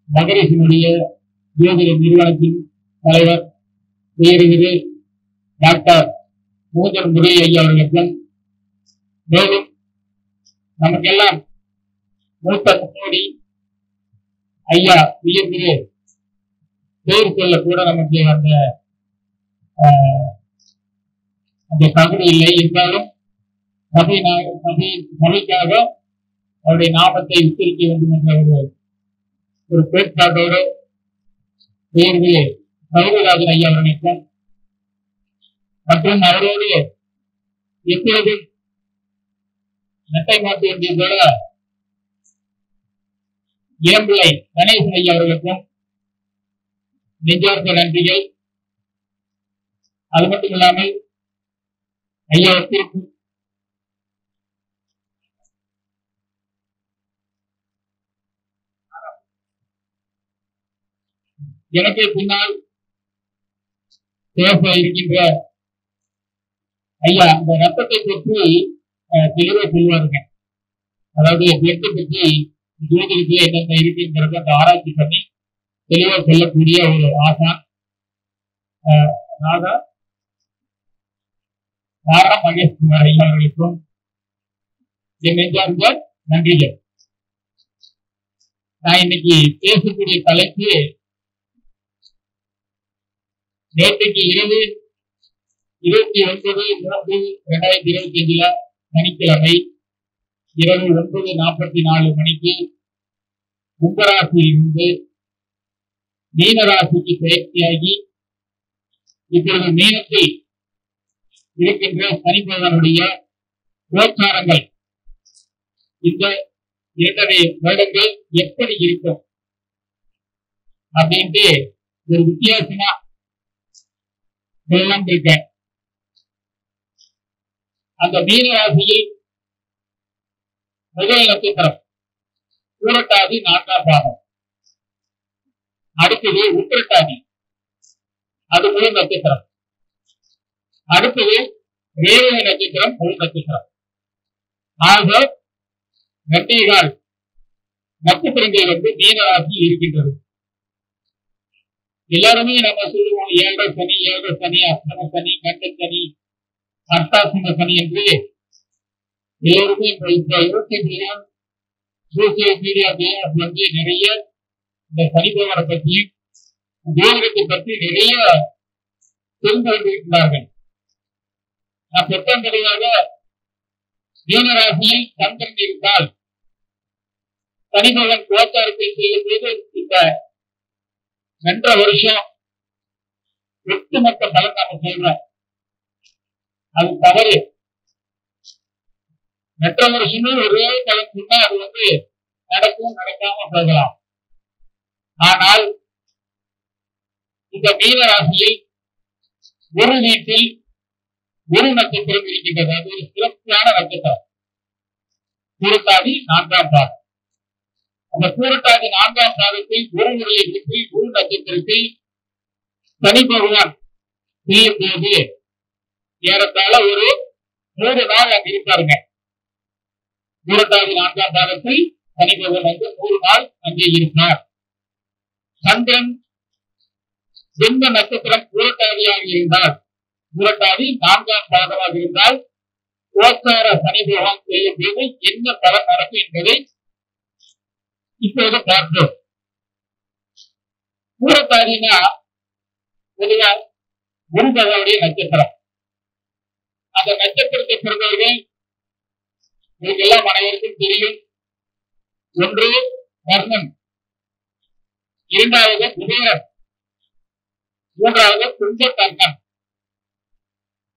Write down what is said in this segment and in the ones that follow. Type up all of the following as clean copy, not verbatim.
மகரிஷினுடைய ஜோதிட நிறுவனத்தின் தலைவர் உயர்திரு டாக்டர் மூதர் முரளி ஐயா அவர்களுக்கும், மேலும் நமக்கெல்லாம் மூத்த முன்னோடி ஐயா உயர்திரு பேர் சொல்ல கூட நமக்கு அந்த தகுதி இல்லை. இருந்தாலும் சபைக்காக அவருடைய நாமத்தை உச்சரிக்க வேண்டும் என்ற ஒரு பேச்சாட்டோடு உயர்திரு சௌரராஜன் ஐயா அவர்களுக்கும் மற்றும் அவரோடு எப்பொழுதும் நெட்டை மாற்று வேண்டியதோட இளம்பிள்ளை கணேசன் ஐயா அவர்களுக்கும் நெஞ்சார்ந்த நன்றிகள். அது மட்டும் இல்லாமல் ஐயாவுக்கு எனக்கு பின்னால் பேச இருக்கின்ற ஐயா அந்த ரத்தத்தை பற்றி தெளிவாக சொல்லுவாருங்க. அதாவது பிளட்டை பற்றி ஜோதிடத்துல என்னென்ன இருக்குங்கிறத அந்த ஆராய்ச்சி பண்ணி தெளிவாக சொல்லக்கூடிய ஒரு ஆசான் ராதா மகேஷ்குமார் ஐயா அவர்களுக்கும் என் நெஞ்சார்ந்த நன்றிகள். நான் இன்னைக்கு பேசக்கூடிய தலைப்பு நேற்றைக்கு இரவு 29/3/2025 சனிக்கிழமை இரவு 9:44 மணிக்கு கும்பராசியில் இருந்து மீனராசிக்கு பயிற்சியாகி இப்பொழுது மீனத்தில் இருக்கின்ற சனி பகவானுடைய கோச்சாரங்கள் இந்த 2.5 வருடங்கள் எப்படி இருக்கும் அப்படின்ட்டு ஒரு வித்தியாசமா சொல்லலாம் இருக்க. அந்த மீனராசியில் முதல் நட்சத்திரம் பூரட்டாதி 4ஆம் பாகம், அடுத்தது உத்திரட்டாதி அது முதல் நட்சத்திரம், அடுத்தது ரேவதி நட்சத்திரம் முதல் நட்சத்திரம். ஆக 2.25 நட்சத்திரங்கள் மீனராசி இருக்கின்றது. எல்லாருமே நம்ம சொல்லுவோம் 7 சனி, 7 சனி, அஷ்டம சனி, கண்ட சனி, அஷ்டாசிம சனி என்று எல்லோருமே யூடியூப்லயும் சோசியல் மீடியாவிலையும் நிறைய இந்த சனி பகவானை பற்றி ஜோதிடத்தை பற்றி நிறைய தெரிந்து கொண்டிருக்கிறார்கள். நான் பெற்றம் தெளிவாக மீனராசியில் சந்திரன் இருந்தால் சனி பகவான் கோச்சாரத்தை செய்யும் போது இந்த 2.5 வருஷம் ஒட்டுமொத்த பலன் நாம சொல்றோம். அது தவறு. 2.5 வருஷமே ஒரே பலன் சொன்னா அது நடக்கும், நடக்காம போகலாம். ஆனால் இந்த மீனராசியில் ஒரு வீட்டில் ஒரு நட்சத்திரம் இருக்கின்றது. அது ஒரு சிறப்பான நட்சத்திரம், பூரட்டாதி 4ஆம் பாகம். அந்த பூரட்டாதி 4ஆம் பாகத்தில் குருவுடைய வீட்டில் குரு நட்சத்திரத்தில் சனி பகவான் செய்யும் போது ஏறத்தாழ ஒரு 3 நாள் அங்கு இருப்பாருங்க. பூரட்டாதி 4ஆம் பாகத்தில் சனி பகவான் 3 நாள் அங்கே இருப்பார். சந்திரன் ஜென்ம நட்சத்திரம் பூரட்டாதியாக இருந்தால், பூரட்டாதி 4ஆம் பாகமாக இருந்தால் கோச்சார சனி பகவான் செய்யும் போது என்ன பலன் நடக்கும் என்பதை இப்போது பார்ப்போம். பூரட்டாதினா பொதுவா குரு பகவானுடைய நட்சத்திரம். அந்த நட்சத்திரத்தை பிறந்தவர்கள் எல்லாம் அனைவருக்கும் தெரியும். ஒன்று கர்ணன், 2வது குபேரன், 3வது கும்பகர்ணன்.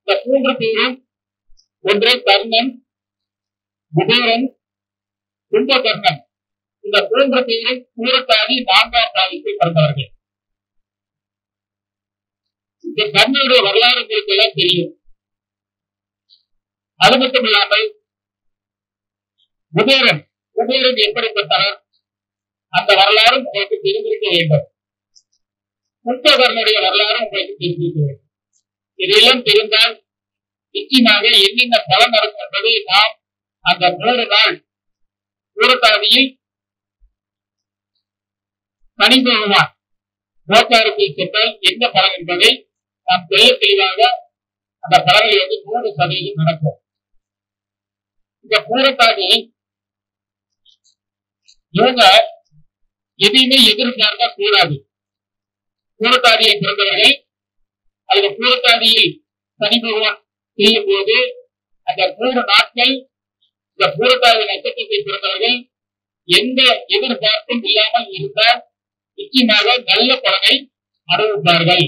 இந்த 3 பேரும் ஒன்று கர்ணன், குபேரன், கும்பகர்ணன். இந்த 3 பேரும் பூரட்டாதி 4ஆம் பாகத்தில் பிறந்தவர்கள். இந்த கர்ணனுடைய வரலாறு உங்களுக்கு எல்லாம் தெரியும். அது மட்டும் இல்லாமல் குபேரன் எப்படிப்பட்டவர் அந்த வரலாறும் உங்களுக்கு தெரிந்திருக்க வேண்டும். கும்பகர்ணனுடைய வரலாறும் உங்களுக்கு தெரிந்திருக்க வேண்டும். இதையெல்லாம் தெரிந்தால் நிச்சயமாக என்னென்ன பலன் நடக்கும் என்பதை நாம் அந்த 3 நாள் பூரட்டாதியில் சனி பகவான் கோச்சாரத்தில் சென்றால் என்ன பலன் என்பதை நாம் தெளிவாக அந்த பலன்கள் 100% நடக்கும். இந்த பூரட்டாதி இவங்க எதையுமே எதிர்பார்க்க கூடாது. பூரட்டாதியை பிறந்தவர்கள் அல்லது பூரட்டாதியில் சனி பகவான் செய்யும் போது அந்த 3 நாட்கள் இந்த பூரட்டாதி நட்சத்திரத்தை பிறந்தவர்கள் எந்த எதிர்பார்ப்பும் இல்லாமல் இருந்தால் நிச்சயமாக நல்ல பலனை அனுபவிப்பார்கள்.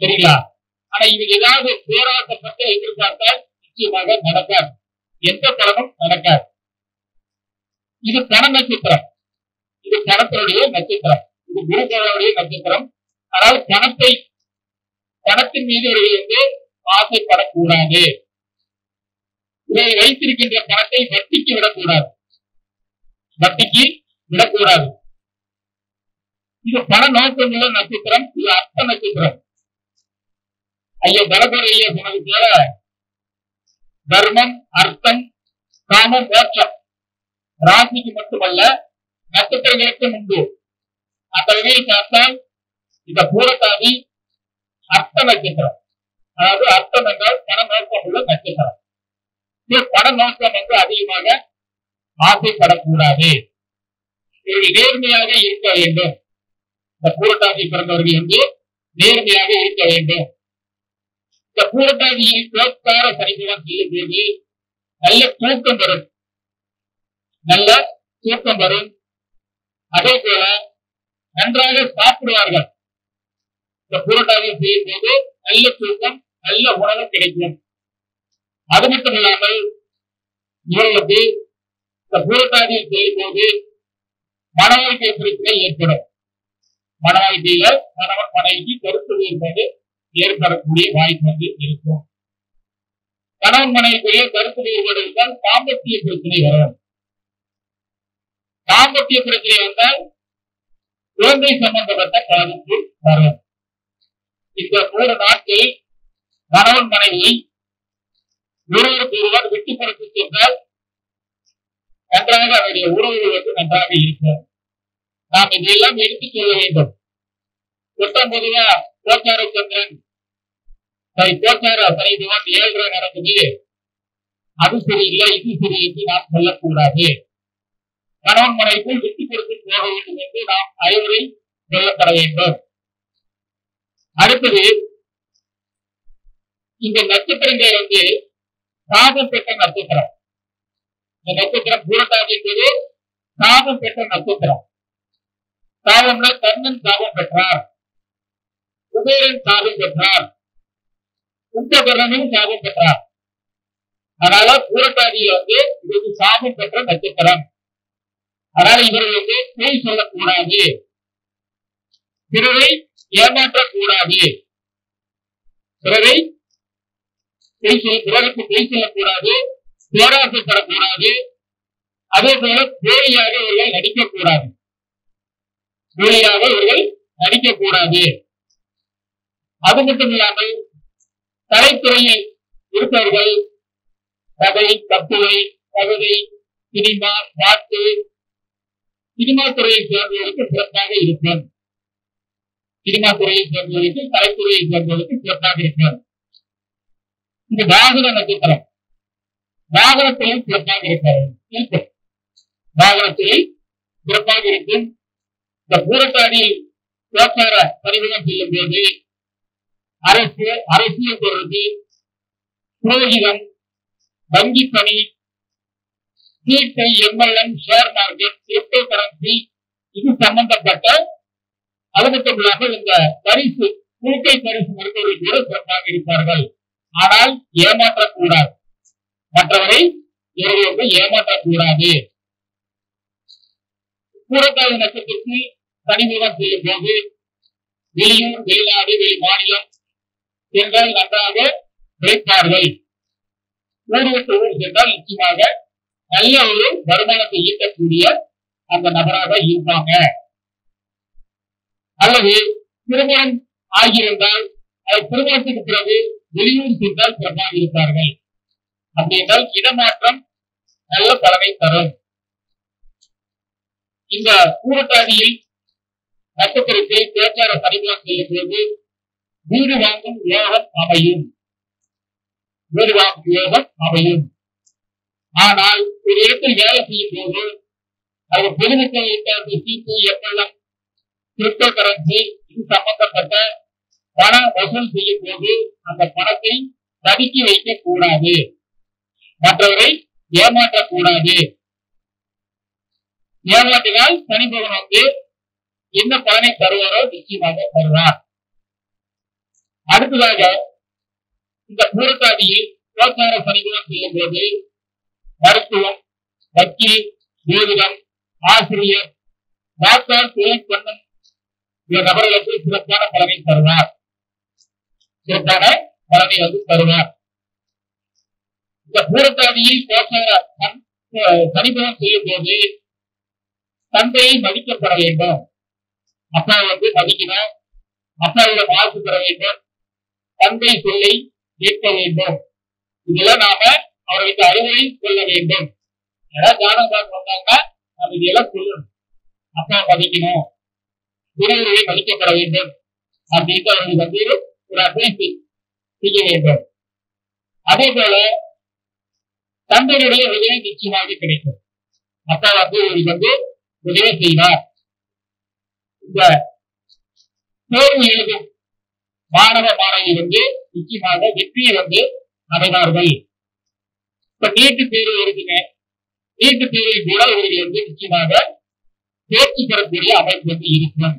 சரிங்களா? ஆனா இது ஏதாவது போராட்டப்பட்ட எதிர்பார்த்தால் நிச்சயமாக நடக்காது, எந்த பலனும் நடக்காது. இது பண நட்சத்திரம், இது பணத்தினுடைய நட்சத்திரம், இது குருபவனுடைய நட்சத்திரம். ஆனால் பணத்தின் மீது இவர்கள் ஆசைப்படக்கூடாது. இதை வைத்திருக்கின்ற பணத்தை வட்டிக்கு விடக்கூடாது. இது பண நோக்கமுள்ள நட்சத்திரம். இது அர்த்த நட்சத்திரம். ஐயா தளபதியை சொன்னது போல தர்மம், அர்த்தம், காமம், மோட்சம் ராசிக்கு மட்டுமல்ல நட்சத்திரங்களுக்கும் உண்டு. அந்த வகையில் பார்த்தால் இந்த பூரட்டாதி அர்த்த நட்சத்திரம். அதாவது அர்த்தம் என்றால் பண நோக்கம் உள்ள நட்சத்திரம். பண நோக்கம் என்று அதிகமாக ஆசைப்படக்கூடாது. நேர்மையாக இருக்க வேண்டும். இந்த பூரட்டாதி பிறந்தவர்கள் நேர்மையாக இருக்க வேண்டும். இந்த பூரட்டாதியில் கோச்சார சனிபகவான் செய்யும் போது நல்ல தூக்கம் வரும். அதே போல நன்றாக சாப்பிடுவார்கள். இந்த பூரட்டாதியை செய்யும் போது நல்ல தூக்கம், நல்ல உணவு கிடைக்கும். அது மட்டும் இல்லாமல் இவர்களுக்கு இந்த பூரட்டாதியை செய்யும் போது மன வாழ்க்கை பிரச்சனை ஏற்படும். மன வாழ்க்கையில கணவன் மனைவிக்கு கருத்து வேறுபாடு ஏற்படக்கூடிய வாய்ப்பு இருக்கும். கணவன் மனைவிக்குரிய கருத்து வேறுபாடு இருந்தால் தாம்பத்திய பிரச்சனை வரும். தாம்பத்திய பிரச்சனை வந்தால் குழந்தை சம்பந்தப்பட்ட பாதிப்பு வரும். இந்த 3 நாட்கள் கணவன் மனைவி ஒருவருக்கு ஒருவர் விட்டு கொடுத்து சென்றால் நன்றாக அவருடைய உறவுகள் நன்றாக இருக்கும். நாம் இதையெல்லாம் எடுத்துச் சொல்ல வேண்டும். குற்றம் பொதுவா கோச்சார சந்திரன் கோச்சார சனிபகவான் 7 நடக்குது, அது சரியில்லை, இது சரி என்று நாம் சொல்லக்கூடாது. கணவன் மனைவிக்குள் விட்டு கொடுத்து போக வேண்டும் என்று நாம் அறிவுரை சொல்லப்பட வேண்டும். அடுத்தது இந்த நட்சத்திரங்கள் சாபம் பெற்ற நட்சத்திரம். இந்த நட்சத்திரம் பூரட்டாதி என்பது சாபம் பெற்ற நட்சத்திரம். சாபம்னா கர்ணன் சாபம் பெற்றார், குபேரன் சாபம் பெற்றார், கும்பகர்ணனும் சாபம் பெற்றார். அதனால பூரட்டாதியில் இது சாபம் பெற்ற நட்சத்திரம். அதனால இவர்களுக்கு பொய் சொல்லக்கூடாது, பிறரை ஏமாற்றக்கூடாது, பிறருக்கு பொய் சொல்லக்கூடாது, பேராசைப்படக்கூடாது. அதே போல போலியாக இவர்கள் நடிக்கக்கூடாது. அது மட்டும் இல்லாமல் கலைத்துறையில் இருப்பவர்கள் கதை, கட்டுரை, கவிதை, சினிமா, பாட்டு, சினிமா துறையை சேர்ந்தவர்களுக்கு சிறப்பாக இருக்கும். சினிமா துறையை சேர்ந்தவர்களுக்கு, கலைத்துறையை சேர்ந்தவர்களுக்கு சிறப்பாக இருக்கும். இந்த வாகன நட்சத்திரம் வாகனத்திலும் சிறப்பாக இருக்கும். வாகனத்தில் சிறப்பாக இருக்கும். இந்த பூரட்டாதியில் கோச்சார பரிவர்த்தனை செல்லும் போது அரசியல் தொடர்பு, புரோகிதம், வங்கி பணி, சீட்டை, MLM, share market, crypto currency இது சம்பந்தப்பட்ட, அது மட்டும் இல்லாமல் இந்த பரிசு, குழுக்கை பரிசு மருத்துவர்கள் கூட சிறப்பாக இருப்பார்கள். ஆனால் ஏமாற்றக்கூடாது, மற்றவரை இவர்களுக்கு ஏமாற்றக்கூடாது. பூரட்டாதி நட்சத்திரத்தில் சனிபகவான் செய்யும் போது வெளியூர், வெளிநாடு, வெளி மாநிலம் சென்றால் நன்றாக கிடைப்பார்கள். ஊருக்கு ஊர் சென்றால் நிச்சயமாக நல்ல ஒரு வருமானத்தை ஈட்டக்கூடிய அந்த நபராக இருப்பாங்க. அல்லது திருமணம் ஆகியிருந்தால் அது திருமணத்துக்கு பிறகு வெளியூர் சென்றால் சிறப்பாக இருப்பார்கள். அப்படி என்றால் இடமாற்றம் நல்ல பலனை தரும். இந்த பூரட்டாதியில் நட்சத்திரத்தை கோச்சார பரிமாற்றம் செய்யும் போது வீடு வாங்கும் யோகம் அமையும். வீடு வாங்கும் யோகம் அமையும். ஆனால் ஒரு இடத்தில் வேலை செய்யும் போது அது பொதுமக்கள் சீட்டு எம்எல்எம் கிரிப்டோ கரன்சி இது சம்பந்தப்பட்ட பணம் வசூல் செய்யும் போது அந்த பணத்தை தடுக்கி வைக்க கூடாது, மற்றவரை ஏமாற்றக்கூடாது. ஏமாற்றினால் சனி பகவான் என்ன பலனை தருவாரோ நிச்சயமாக தருவார். அடுத்ததாக இந்த பூரட்டாதியில் கோச்சார சனி பகவான் செய்யும் போது மருத்துவம், வக்கீல், ஜோதிடம், ஆசிரியர், டாக்டர், தொழில் பண்ணும் நபர்களுக்கு சிறப்பான பலனை தருவார். சிறப்பான பலனை தருவார். இந்த பூரட்டாதியில் கோச்சார சனி பகவான் செய்யும் போது தந்தையை மதிக்கப்பட வேண்டும். அப்பா மதிக்கணும், அப்பாவிடம் வாழ்த்து பெற வேண்டும், தந்தை சொல்லை கேட்க வேண்டும். இதெல்லாம் நாம அவர்களுக்கு அறிவுரை சொல்ல வேண்டும். ஏதாவது ஜாதகம் வந்தாங்கன்னா நம்ம இதெல்லாம் சொல்லணும். அப்பா மதிக்கணும், உறவுகளை மதிக்கப்பட வேண்டும் அப்படின்னு அவர்களுக்கு ஒரு அட்வைஸ் செய்ய வேண்டும். அதே போல தந்தையுடைய உதவி நிச்சயமாக கிடைக்கும். அப்பா இவருக்கு உதவி செய்வார். இந்த தேர்வு எழுதும் மாணவ மாணவி நிச்சயமாக வெற்றியை அடைவார்கள். இப்ப நீட்டு தேர்வு இருக்குங்க. நீட்டு தேர்வில் கூட இவர்கள் நிச்சயமாக தேர்ச்சி பெறக்கூடிய அமைப்பு இருக்கும்.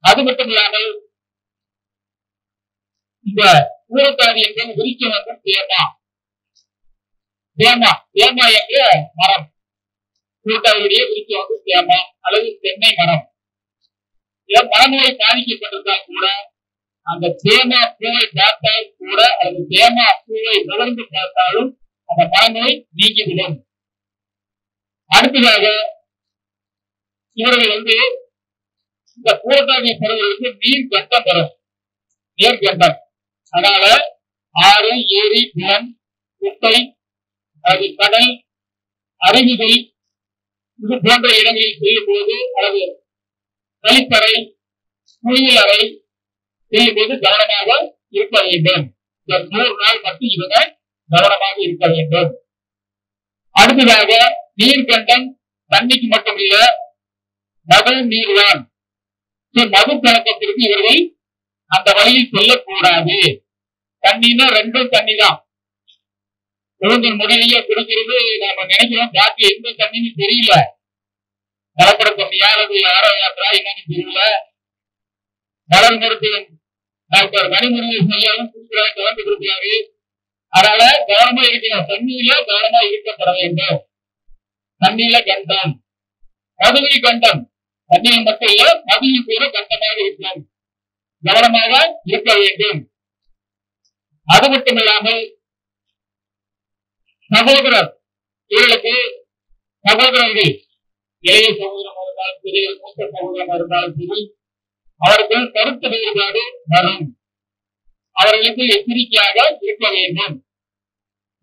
அது மட்டும் இல்லாமல் இந்த பூரட்டாதி என்ற விருட்சம் தேமா தேமா தேமா என்ற மரம், பூரட்டாதியுடைய விருட்சம் தேமா அல்லது தென்னை மரம். மனநோய் பாதிக்கப்பட்டிருந்தால் கூட அந்த தேமா பூவை பார்த்தால் கூட அல்லது தேமா பூவை நுழைந்து பார்த்தாலும் அந்த மனநோய் நீங்கிவிடும். அடுத்ததாக இவர்கள் இந்த பூரட்டாதி பருவங்களுக்கு நீர் கண்டம் வரும். நீர் கண்டம், அதனால ஆறு, ஏரி, குளம், குட்டை, அது கடல், அருவிகள் இது போன்ற இடங்களில் செல்லும் போது அல்லது கழிப்பறை, குளியல் அறை செல்லும் போது கவனமாக இருக்க வேண்டும். இந்த 100 நாள் மட்டும் இவங்க கவனமாக இருக்க வேண்டும். அடுத்ததாக நீர்கண்டம் தண்ணிக்கு மட்டும் இல்ல, மது நீர்தான். மது பழக்கத்திற்கு இவர்கள் அந்த வழியில் செல்லக்கூடாது. தண்ணின்னா ரெண்டும் தண்ணி தான். ஒழுங்கு முடியலையே குடிக்கிறது நாம நினைக்கிறோம். பாக்கி எந்த தண்ணின்னு தெரியல. கலப்பட தண்ணியா அல்லது யாரோ யாத்திரா என்னன்னு தெரியல. மலர் மருத்துவம் டாக்டர் மணிமுருகன் செய்யாலும் குடிக்கிறாங்க, கலந்து கொடுக்கிறாரு. அதனால கவனமா இருக்கணும். தண்ணியில கவனமா இருக்கப்பட வேண்டும். தண்ணியில கண்டம், மதுவில் கண்டம். தண்ணியில் மட்டும் இல்ல, மதுவில் கூட கண்டமாக இருக்கும். கவனமாக இருக்க வேண்டும். அது மட்டும் இல்லாமல் சகோதரர், இவர்களுக்கு சகோதரர்கள் இளைய சகோதரம் இருந்தாலும் சரி, மூத்த சகோதரம் இருந்தாலும் சரி, அவர்கள் கருத்து வேறுபாடு வரும். அவர்களுக்கு எச்சரிக்கையாக இருக்க வேண்டும்.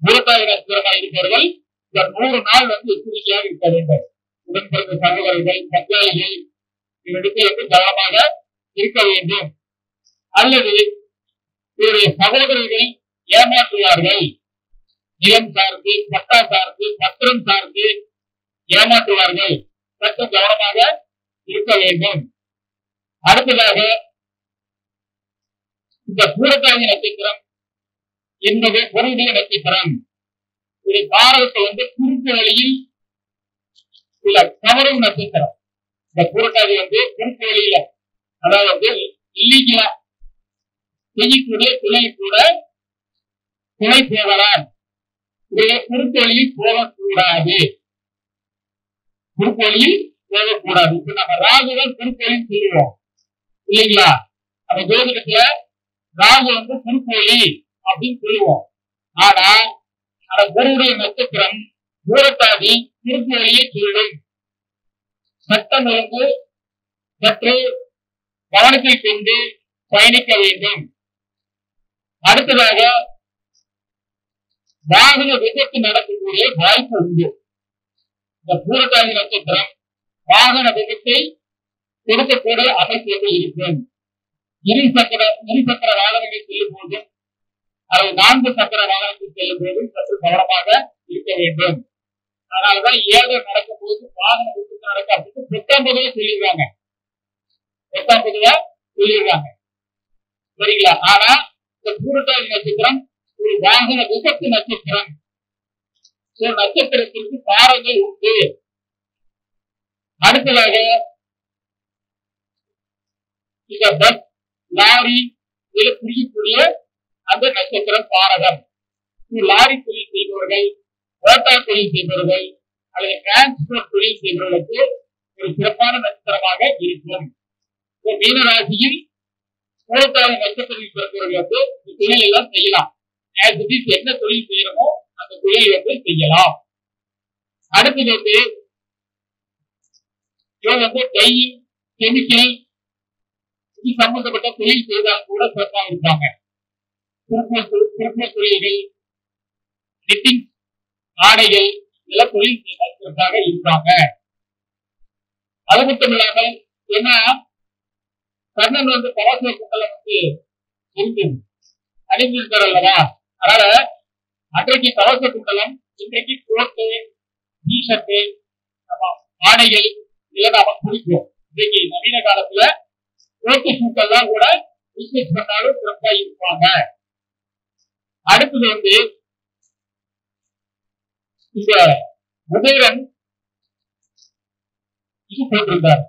பூரட்டாதி நட்சத்திரமாக இருப்பவர்கள் இந்த 100 நாள் எச்சரிக்கையாக இருக்க வேண்டும். உடன் பிறந்த சகோதரர்கள், பஞ்சாயிகள் இவர்களுக்கு கவனமாக இருக்க வேண்டும். அல்லது இவருடைய சகோதரர்கள் ஏமாற்றுவார்கள். நிலம் சார்ந்து, பட்டா சார்ந்து, பத்திரம் சார்ந்து ஏமாற்றுவார்கள். சற்று கவனமாக இருக்க வேண்டும். அடுத்ததாக இந்த பூரட்டாதி நட்சத்திரம் என்பது பொருளிய நட்சத்திரம். இது பாரதத்தை குறுக்கு வழியில் உள்ள கவரும் நட்சத்திரம். இந்த பூரட்டாதி குறுக்கு வழியில, அதாவது இல்லீகலா செய்யக்கூடிய தொழில் கூட துணை போகலாம். குறுக்கு வழியில் போகக்கூடாது. குறுக்கு வழியில் போகக்கூடாது. இப்ப நம்ம ராகுதான் குறுக்கு வழின்னு சொல்லுவோம் இல்லைங்களா? அந்த ஜோதிடத்துல ராகு குறுக்கு வழி அப்படின்னு சொல்லுவோம். ஆனா அந்த குருவுடைய நட்சத்திரம் பூரட்டாதி குறுக்கு வழியை சொல்லும். சட்டம் ஒழுங்கு சற்று கவனத்தில் கொண்டு பயணிக்க வேண்டும். அடுத்ததாக வாகன விபத்து நடக்கக்கூடிய வாய்ப்பு உண்டு. இந்த பூரட்டாதி நட்சத்திரம் வாகன விபத்தை கொடுக்கக்கூடிய அமைப்பு இருக்கும். இருசக்கர வாகனங்கள் செல்லும் போது அல்லது 4 சக்கர வாகனத்தில் செல்லும் போது சற்று கவனமாக இருக்க வேண்டும். அதனாலதான் ஏழை நடக்கும் போது வாகன விபத்து நடக்க அப்படின்னு 19 சொல்லிடுறாங்க. 19 சொல்லிடுறாங்க, சரிங்களா? ஆனா இந்த பூரட்டாதி நட்சத்திரம் ஒரு வாகன விபத்து நட்சத்திரம். நட்சத்திரத்திற்கு காரங்கள் உண்டு. அடுத்ததாக இந்த பஸ், லாரி இதில் புரியக்கூடிய அந்த நட்சத்திரம் காரகம். லாரி தொழில் செய்பவர்கள், மோட்டார் தொழில் செய்பவர்கள் அல்லது டிரான்ஸ்போர்ட் தொழில் செய்பவர்களுக்கு ஒரு சிறப்பான நட்சத்திரமாக இருக்கும். மீனராசியில் பூரட்டாதி நட்சத்திரத்தில் பிறந்தவர்களுக்கு இந்த தொழில் எல்லாம் செய்யலாம். என்ன தொழில் செய்யணுமோ அந்த தொழில் செய்யலாம். அடுத்தது டையிங், கெமிக்கல் இது சம்பந்தப்பட்ட தொழில் செய்தால் கூட சிறப்பாக இருப்பாங்க. திருப்பூர் தொழில்கள், நிட்டிங், ஆடைகள் இதெல்லாம் தொழில் செய்தால் சிறப்பாக இருப்பாங்க. அது மட்டும் இல்லாமல் ஏன்னா கண்ணன் கவாச குண்டலம் இருந்தது அணிந்திருந்தார் அல்லவா? அதனால அன்றைக்கு கவச குண்டலம், இன்றைக்கு கோட்டு, டிஷர்ட்டு, ஆடைகள் இதெல்லாம் நாம குடிப்போம். இன்றைக்கு நவீன காலத்துல கோட்டு சூட்டெல்லாம் கூட பிசினஸ் பண்ணாலும் சிறப்பா இருப்பாங்க. அடுத்தது இந்த உதயன் இது போட்டிருந்தார்.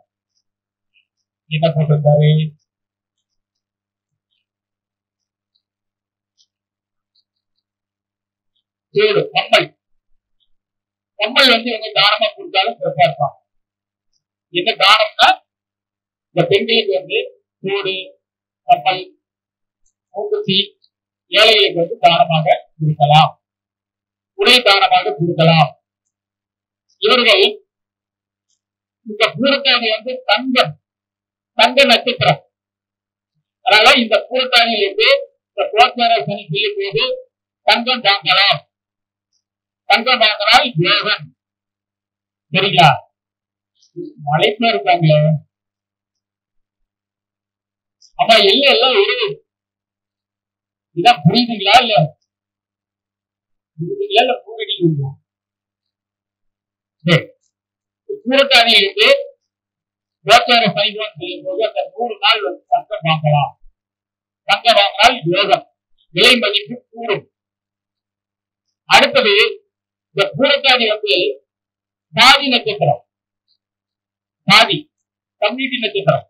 என்ன போட்டிருந்தாரு? கம்மல். கம்மல் இவங்க தானமா கொடுத்தாலும் சிறப்பா இருப்பாங்க. என்ன தானம்னா இந்த பெண்களுக்கு தோடு, கம்மல், மூக்குத்தி ஏழைகளுக்கு தானமாக கொடுக்கலாம், உடை தானமாக கொடுக்கலாம். இவர்கள் இந்த பூரட்டாதி தங்க நட்சத்திரம். அதனால இந்த பூரட்டாதியிலிருந்து இந்த கோச்சார சனி செய்யும் போது தங்கம் வாங்கலாம். தங்கம் வாங்கினால் யோகம், சரிங்களா? மலைப்பா இருக்காங்களே, அப்ப எல்லாம் எழுது. இதான் புரியுதுங்களா? இல்ல புரியுதுங்களா? இல்ல பூரடிக்குங்களா? பூரட்டாதியிலிருந்து கோச்சார சனிதான் செய்யும் போது அந்த 100 நாள் தங்கம் வாங்கலாம். தங்கம் வாங்கினால் யோகம், விலை மதிப்பு கூடும். அடுத்தது இந்த பூரட்டாதி சாதி நட்சத்திரம், சாதி கம்யூனிட்டி நட்சத்திரம்.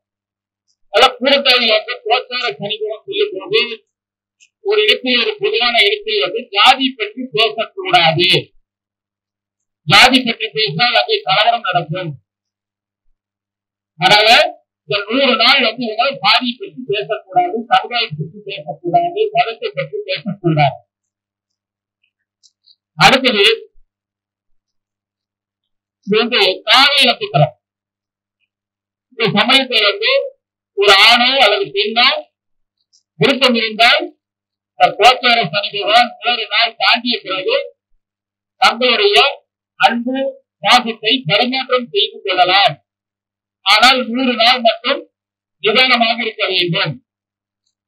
அதெல்லாம் பூரட்டாதி கோச்சார சனிகுணம் சொல்லும் போது ஒரு இடத்தில், ஒரு பொதுவான இடத்தில் ஜாதி பற்றி பேசக்கூடாது. ஜாதி பற்றி பேசினால் அங்கே கலவரம் நடக்கும். அதனால இந்த 100 நாள் சாதி பற்றி பேசக்கூடாது, சமுதாயம் பற்றி பேசக்கூடாது, மதத்தை பற்றி பேசக்கூடாது. அடுத்தது காதல் நட்சத்திரம். இந்த சமயத்தில் ஒரு ஆணோ அல்லது பெண்ணோ விருப்பம் இருந்தால் கோச்சார சனி பகவான் 100 நாள் தாண்டிய பிறகு தங்களுடைய அன்பு பாசத்தை பரிமாற்றம் செய்து கொள்ளலாம். ஆனால் 100 நாள் மட்டும் நிதானமாக இருக்க வேண்டும்.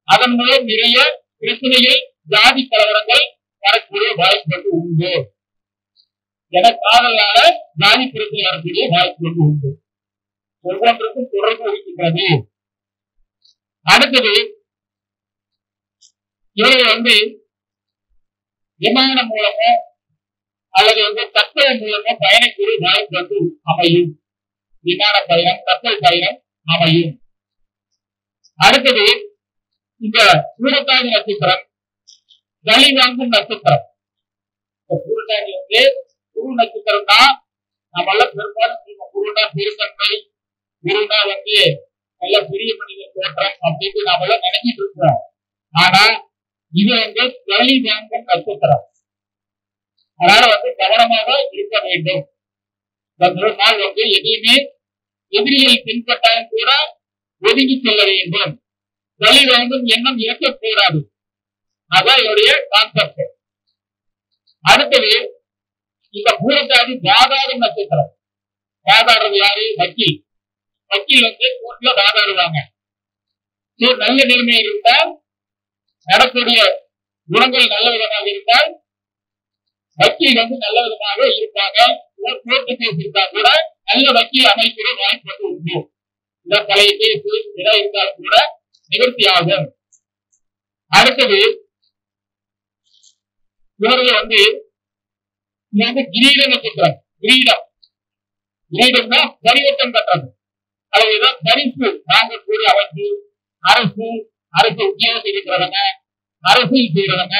அதன் மூலம் நிறைய பிரச்சனைகள், ஜாதி கலவரங்கள் வரக்கூடிய வாய்ப்புகள் உண்டு. என காதலால ஜாதி பிரச்சனை வரக்கூடிய வாய்ப்புகள் உண்டு. ஒவ்வொன்றுக்கும் தொடர்பு இருக்கின்றது. அடுத்தது இவர்கள் விமானம் மூலமோ அல்லது கப்பல் மூலமோ பயணக்கூடிய வாய்ப்பு அமையும். விமான பயணம், கப்பல் பயணம் அமையும். அடுத்தது இந்த பூரட்டாதி நட்சத்திரம் வழி வாங்கும் நட்சத்திரம். பூரட்டாதி குரு நட்சத்திரம் தான் நம்மளாம் பெரும்பாலும் குருனா பெருந்தன்மை, குருனா நல்ல பெரிய மனித தோற்றம் அப்படின்னு நாமெல்லாம் நினைச்சிட்டு இருக்கிறோம். ஆனா இது வழி வாங்கும் நட்சத்திரம். அதனால கவனமாக இருக்க வேண்டும். இந்த 3 நாள் எதையுமே எதிரியை பின்பற்றாலும் கூட ஒதுங்கி செல்ல வேண்டும். வழி வாங்கும் எண்ணம் இருக்கக்கூடாது. அதான் என்னுடைய கான்செப்ட். அடுத்தது இந்த பூரட்டாதி வாதாடும் நட்சத்திரம். வாதாடுறது யாரு? வக்கீல். வக்கீல் கோர்ட்ல வாதாடுவாங்க. நல்ல நிலைமை இருந்தால், நடக்கூடிய குணங்கள் நல்ல விதமாக இருந்தால் வக்கீல் நல்ல விதமாக இருப்பாங்க. கோர்ட்டு கேஸ் இருந்தா கூட நல்ல வக்கீல் அமைக்கிற வாய்ப்பு உண்டு. இந்த பழைய கேஸ் இடம் இருந்தாலும் கூட நிவர்த்தி ஆகும். அடுத்தது இவர்கள் கிரீட நட்சத்திரம். கிரீடம் கிரீடம்னா பரிவர்த்தம் கட்டுறது. அதுதான் பரிசு வாங்கக்கூடிய அமைப்பு. அரசு உத்தியோகம் இருக்கிறவங்க, அரசியல் செய்யறவங்க,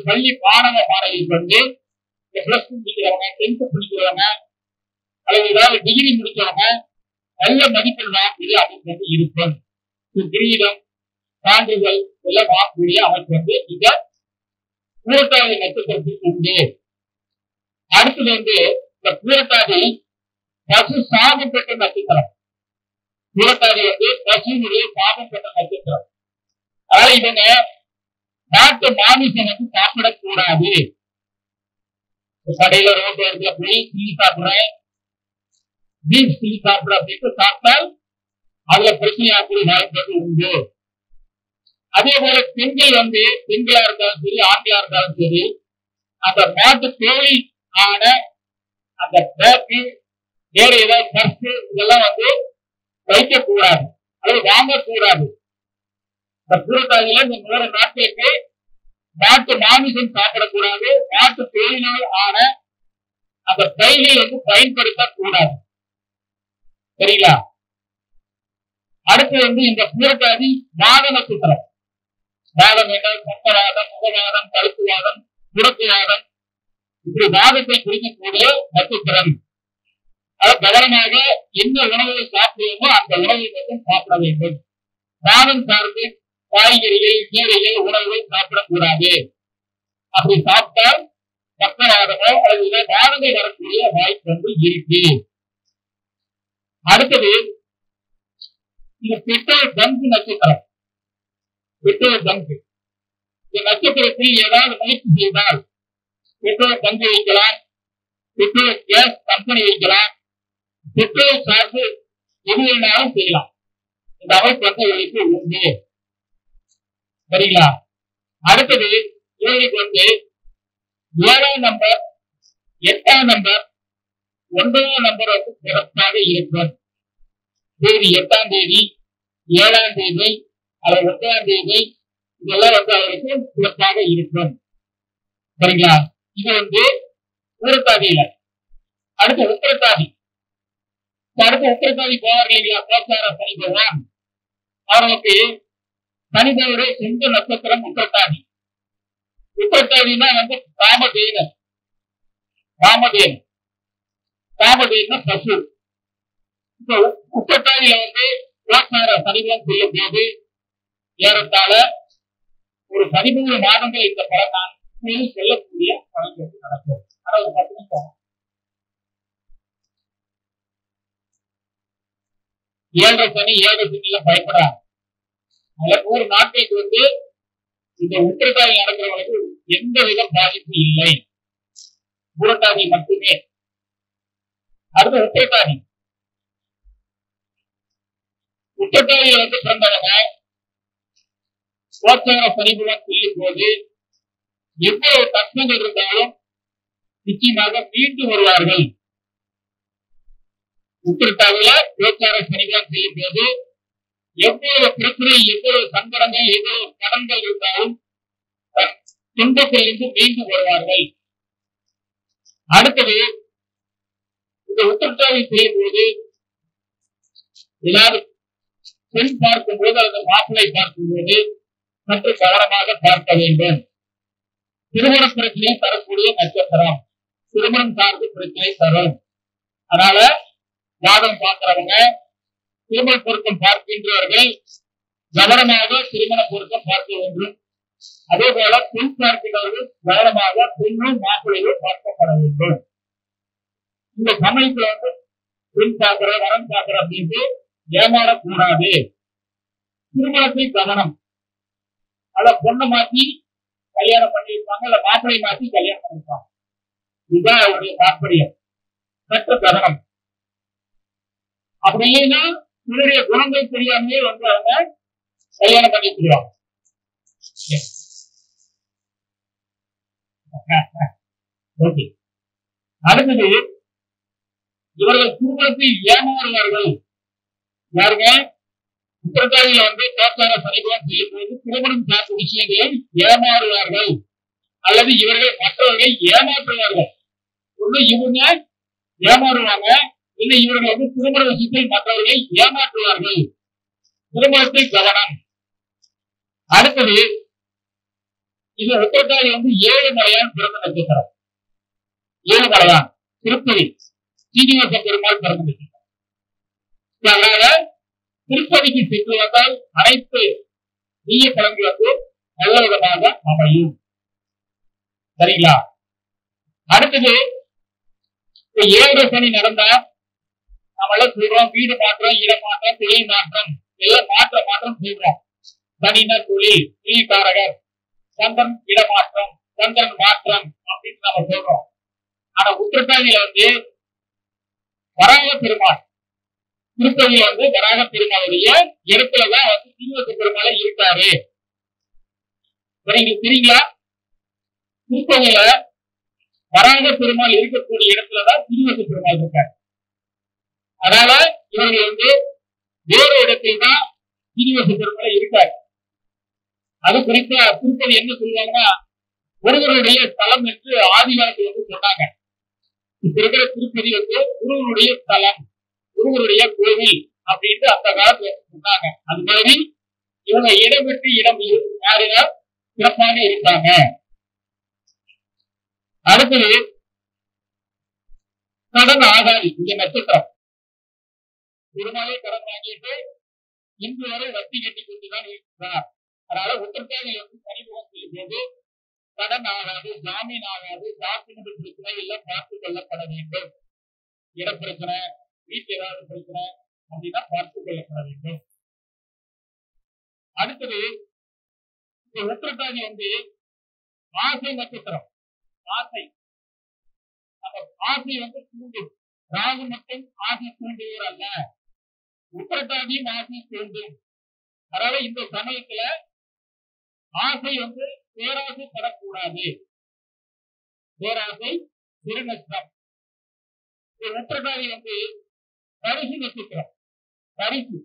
பள்ளி மாணவ மாணவிக்கு பிளஸ் டூ முடிக்கிறவங்க, 10th முடிக்கிறவங்க, அல்லது ஏதாவது டிகிரி முடிக்கிறவங்க நல்ல மதிப்பெண் வாங்கக்கூடிய அமைப்பு இருக்கும். கிரீடம் சான்றிதழ் எல்லாம் வாங்கக்கூடிய அமைப்பு இந்த பூரட்டாதி நட்சத்திரத்துக்கு உண்டு. அடுத்தது இந்த பூரட்டாதி பசு சாபம் பெற்ற நட்சத்திரம். பூரட்டாதி பசுனுடைய சாபம் பெற்ற நட்சத்திரம். அதனால இவங்க நாட்டு மாமிசம் சாப்பிடக்கூடாது. கடையில ரோட்டு இடத்துல போய் சில்லி சாப்பிடுறேன், பீஃப் சில்லி சாப்பிட அப்படின்னு சாப்பிட்டால் அதுல பிரச்சனையாக்கூடிய வாய்ப்பு உண்டு. அதே போல பெண்கள் பெண்களா இருந்தாலும் சரி, ஆண்களா இருந்தாலும் சரி, அந்த மாட்டு தோழி ஆன அந்த பேக்கு, வேற ஏதாவது பர்சு இதெல்லாம் வைக்கக்கூடாது, அல்லது வாங்கக்கூடாது. இந்த பூரட்டாதியில இந்த 100 நாட்களுக்கு நாட்டு மாமிசம் சாப்பிடக்கூடாது. நாட்டு தொழிலால் ஆன அந்த கைகள் பயன்படுத்தக்கூடாது. சரிங்களா? அடுத்து இந்த பூரட்டாதி வாத நட்சத்திரம். வாதம் என்றால் பக்கவாதம், முகவாதம், கழுத்துவாதம், முடக்குவாதம், இப்படி வாதத்தை குறிக்கக்கூடிய நட்சத்திரம். அது கவனமாக என்ன உணவை சாப்பிடுவோமோ அந்த உணவை மட்டும் சாப்பிட வேண்டும். வாதம் சார்ந்து காய்கறிகள், கீரைகள், உணவுகள் சாப்பிடக்கூடாது. அப்படி சாப்பிட்டால் பக்கவாதமோ அல்லது வாதங்கள் வரக்கூடிய வாய்ப்பு இருக்கு. அடுத்தது இந்த பெட்ரோல் பங்கு நட்சத்திரம். பெட்ரோல் பங்கு இந்த நட்சத்திரத்தில் ஏதாவது முயற்சி செய்தால் பெட்ரோல் பங்கு வைக்கலாம், பெட்ரோல் கேஸ் கம்பெனி வைக்கலாம், பெட்ரோல் சார்பு எது வேணாலும் செய்யலாம். இந்த அமைப்பு இவருக்கு உண்டு. சரிங்களா? அடுத்தது இவருக்கு 7ஆம் நம்பர், 8ஆம் நம்பர், 9ஆம் நம்பர் சிறப்பாக இருக்கும். தேதி 8ஆம் தேதி, 7ஆம் தேதி அல்லது 9ஆம் தேதி இதெல்லாம் அவருக்கு சிறப்பாக இருக்கும். சரிங்களா? இது பூரட்டாதியில. அடுத்து உத்திரட்டாதி. அடுத்து உத்திரட்டாதி போவார்கள் கோச்சார சனி பகவான். அவர்களுக்கு சனிதேவரை சொந்த நட்சத்திரம் உத்திரட்டாதி. உத்திரட்டாதினா காமதேவன். காமதேவன் பசு. இப்ப உத்திரட்டாதியில கோச்சார சனிபகவான் செய்யும் போது ஏறத்தாழ ஒரு 13 மாதங்கள் இந்த பலன் நான் சொல்லக்கூடிய பலன்கள் நடக்கும். ஆனா ஒரு 10 நிமிஷம் 7 சனியில பயப்படாது. 100 நாட்களுக்கு இந்த உத்திரட்டாதி நடக்கிறவங்களுக்கு எந்த வித பாதிப்பு இல்லை. பூரட்டாதி மட்டுமே. அடுத்த உத்திரட்டாதி. உத்திரட்டாதியில பிறந்தவங்க கோச்சார பரிபுலம் செய்யும் போது எவ்வளவு கஷ்டங்கள் இருந்தாலும் நிச்சயமாக மீண்டு வருவார்கள். உத்திரட்டாதியில கோச்சார பரிபுலம் செய்யும் போது எவ்வளவு பிரச்சனை, எவ்வளவு சங்கடங்கள், எவ்வளவு கடன்கள் இருந்தாலும் துன்பத்திலிருந்து மீண்டு வருவார்கள். அடுத்தது இந்த உத்திரட்டாதி செய்யும் போது எல்லாரும் பெண் பார்க்கும் போது அல்லது மாப்பிளை பார்க்கும் போது சற்று கவனமாக பார்க்க வேண்டும். திருமண பிரச்சனையை தரக்கூடிய நட்சத்திரம். திருமணம் சார்ந்து பிரச்சனை தரும். அதனால ஜாதகம் பார்க்கிறவங்க, திருமண பொருத்தம் பார்க்கின்றவர்கள் கவனமாக திருமண பொருத்தம் பார்க்க வேண்டும். அதே போல பெண் பார்க்கிறவர்கள் கவனமாக பெண்ணும் மாப்பிள்ளையும் பார்க்கப்பட வேண்டும். இந்த சமயத்துல பெண் பார்க்கிற, வரம் பார்க்கிற அப்படின்ட்டு ஏமாறக்கூடாது. திருமணத்தை கவனம். அத பொண்ணை மாத்தி கல்யாணம் பண்ணிருப்பாங்க, இல்ல மாப்பிள்ளை மாத்தி கல்யாணம் பண்ணிருப்பாங்க. இதுதான் அவருடைய தாற்பயம். சற்று கவனம். அப்படி இல்லைன்னா இவருடைய குணங்கள் தெரியாமையே வந்து அவங்க கல்யாணம் பண்ணிக்கிறாங்க. அடுத்தது இவர்கள் திருமணத்தில் ஏமாறுவார்கள். யாருங்க? உத்தரகாரியில வந்து தோற்றார சனிபவன் செய்யும் போது திருமணம் சார்ந்த விஷயங்களில் ஏமாறுவார்கள் அல்லது இவர்கள் மற்றவர்களை ஏமாற்றுவார்கள். ஒண்ணு இவங்க ஏமாறுவாங்க, இல்லை இவர்கள் வந்து திருமண விஷயத்தில் மற்றவர்களை ஏமாற்றுவார்கள். திருமணத்தில் கவனம். அடுத்தது இது உத்தரகாரி வந்து ஏழுமலையான் பிறந்த நட்சத்திரம். ஏழுமலையான் திருப்பதி சீனிவாச பெருமாள் பிறந்த நட்சத்திரம். அதனால திருப்பதிக்கு சென்று வந்தால் அனைத்து தீய பலன்கள் வந்து நல்ல விதமாக அமையும். சரிங்களா? அடுத்தது ஏழரை சனி நடந்தா நம்மள சொல்றோம் வீடு மாற்றம், இடம் மாற்றம், தொழில் மாற்றம், எல்லாம் மாற்றம் சொல்றோம். சனினா தொழில், தொழில்காரகர், சந்திரன் இடமாற்றம், சந்திரன் மாற்றம் அப்படின்னு நம்ம சொல்றோம். ஆனா உத்தரகாரியில வந்து வராக பெருமாள், திருப்பதியில வந்து வராக பெருமாளுடைய இடத்துலதான் வந்து சீனிவாச பெருமாளை இருக்காரு. தெரியுங்களா? திருப்பதியில வராக பெருமாள் இருக்கக்கூடிய இடத்துலதான் சீனிவாச பெருமாள் இருக்காரு. அதனால இவர்கள் வந்து வேறு இடத்தில் தான் சீனிவாச பெருமாளை இருக்காரு. அது குறிப்பா திருப்பதி என்ன சொல்லுவாங்கன்னா ஒருவருடைய ஸ்தலம் என்று ஆதிகாலத்தில் வந்து சொன்னாங்க. இப்ப இருக்கிற திருப்பதி வந்து ஒருவருடைய ஸ்தலம், ஒருவருடைய கோவில் அப்படின்னு அந்த காலத்துல சொன்னாங்க. அது மாதிரி இவங்க இடம் விட்டு இடம் யாரையா சிறப்பாக இருக்காங்க. அடுத்தது கடன் ஆகாது. இந்த நட்சத்திரம் திருமலை கடன் வாங்கிட்டு இன்று வரை வட்டி கட்டி கொண்டுதான் இருக்கிறார். அதனால உத்தரகாரியில் வந்து சனிபவன் செய்யும் போது கடன் ஆகாது, ஜாமீன் ஆகாது, டாக்குமெண்ட் பிரச்சனை எல்லாம் பார்த்துக் கொள்ளப்பட வேண்டும். இட பிரச்சனை, வீட்டு ஏதாவது பிரச்சனை அப்படின்னா பார்த்துக் கொள்ளப்பட வேண்டும். அடுத்தது இந்த உத்தரகாரி வந்து ஆசை நட்சத்திரம். ஆசை, அந்த ஆசை வந்து தூண்டும். ராகு மட்டும் ஆசை தூண்டுவோர் அல்ல, உத்தரகாரியும் ஆசை தூண்டும். அதாவது இந்த சமயத்துல ஆசை வந்து பேராசை பெறக்கூடாது. பேராசை திருநஷ்டம். உத்தரகாரி வந்து பரிசு நட்சத்திரம். பரிசு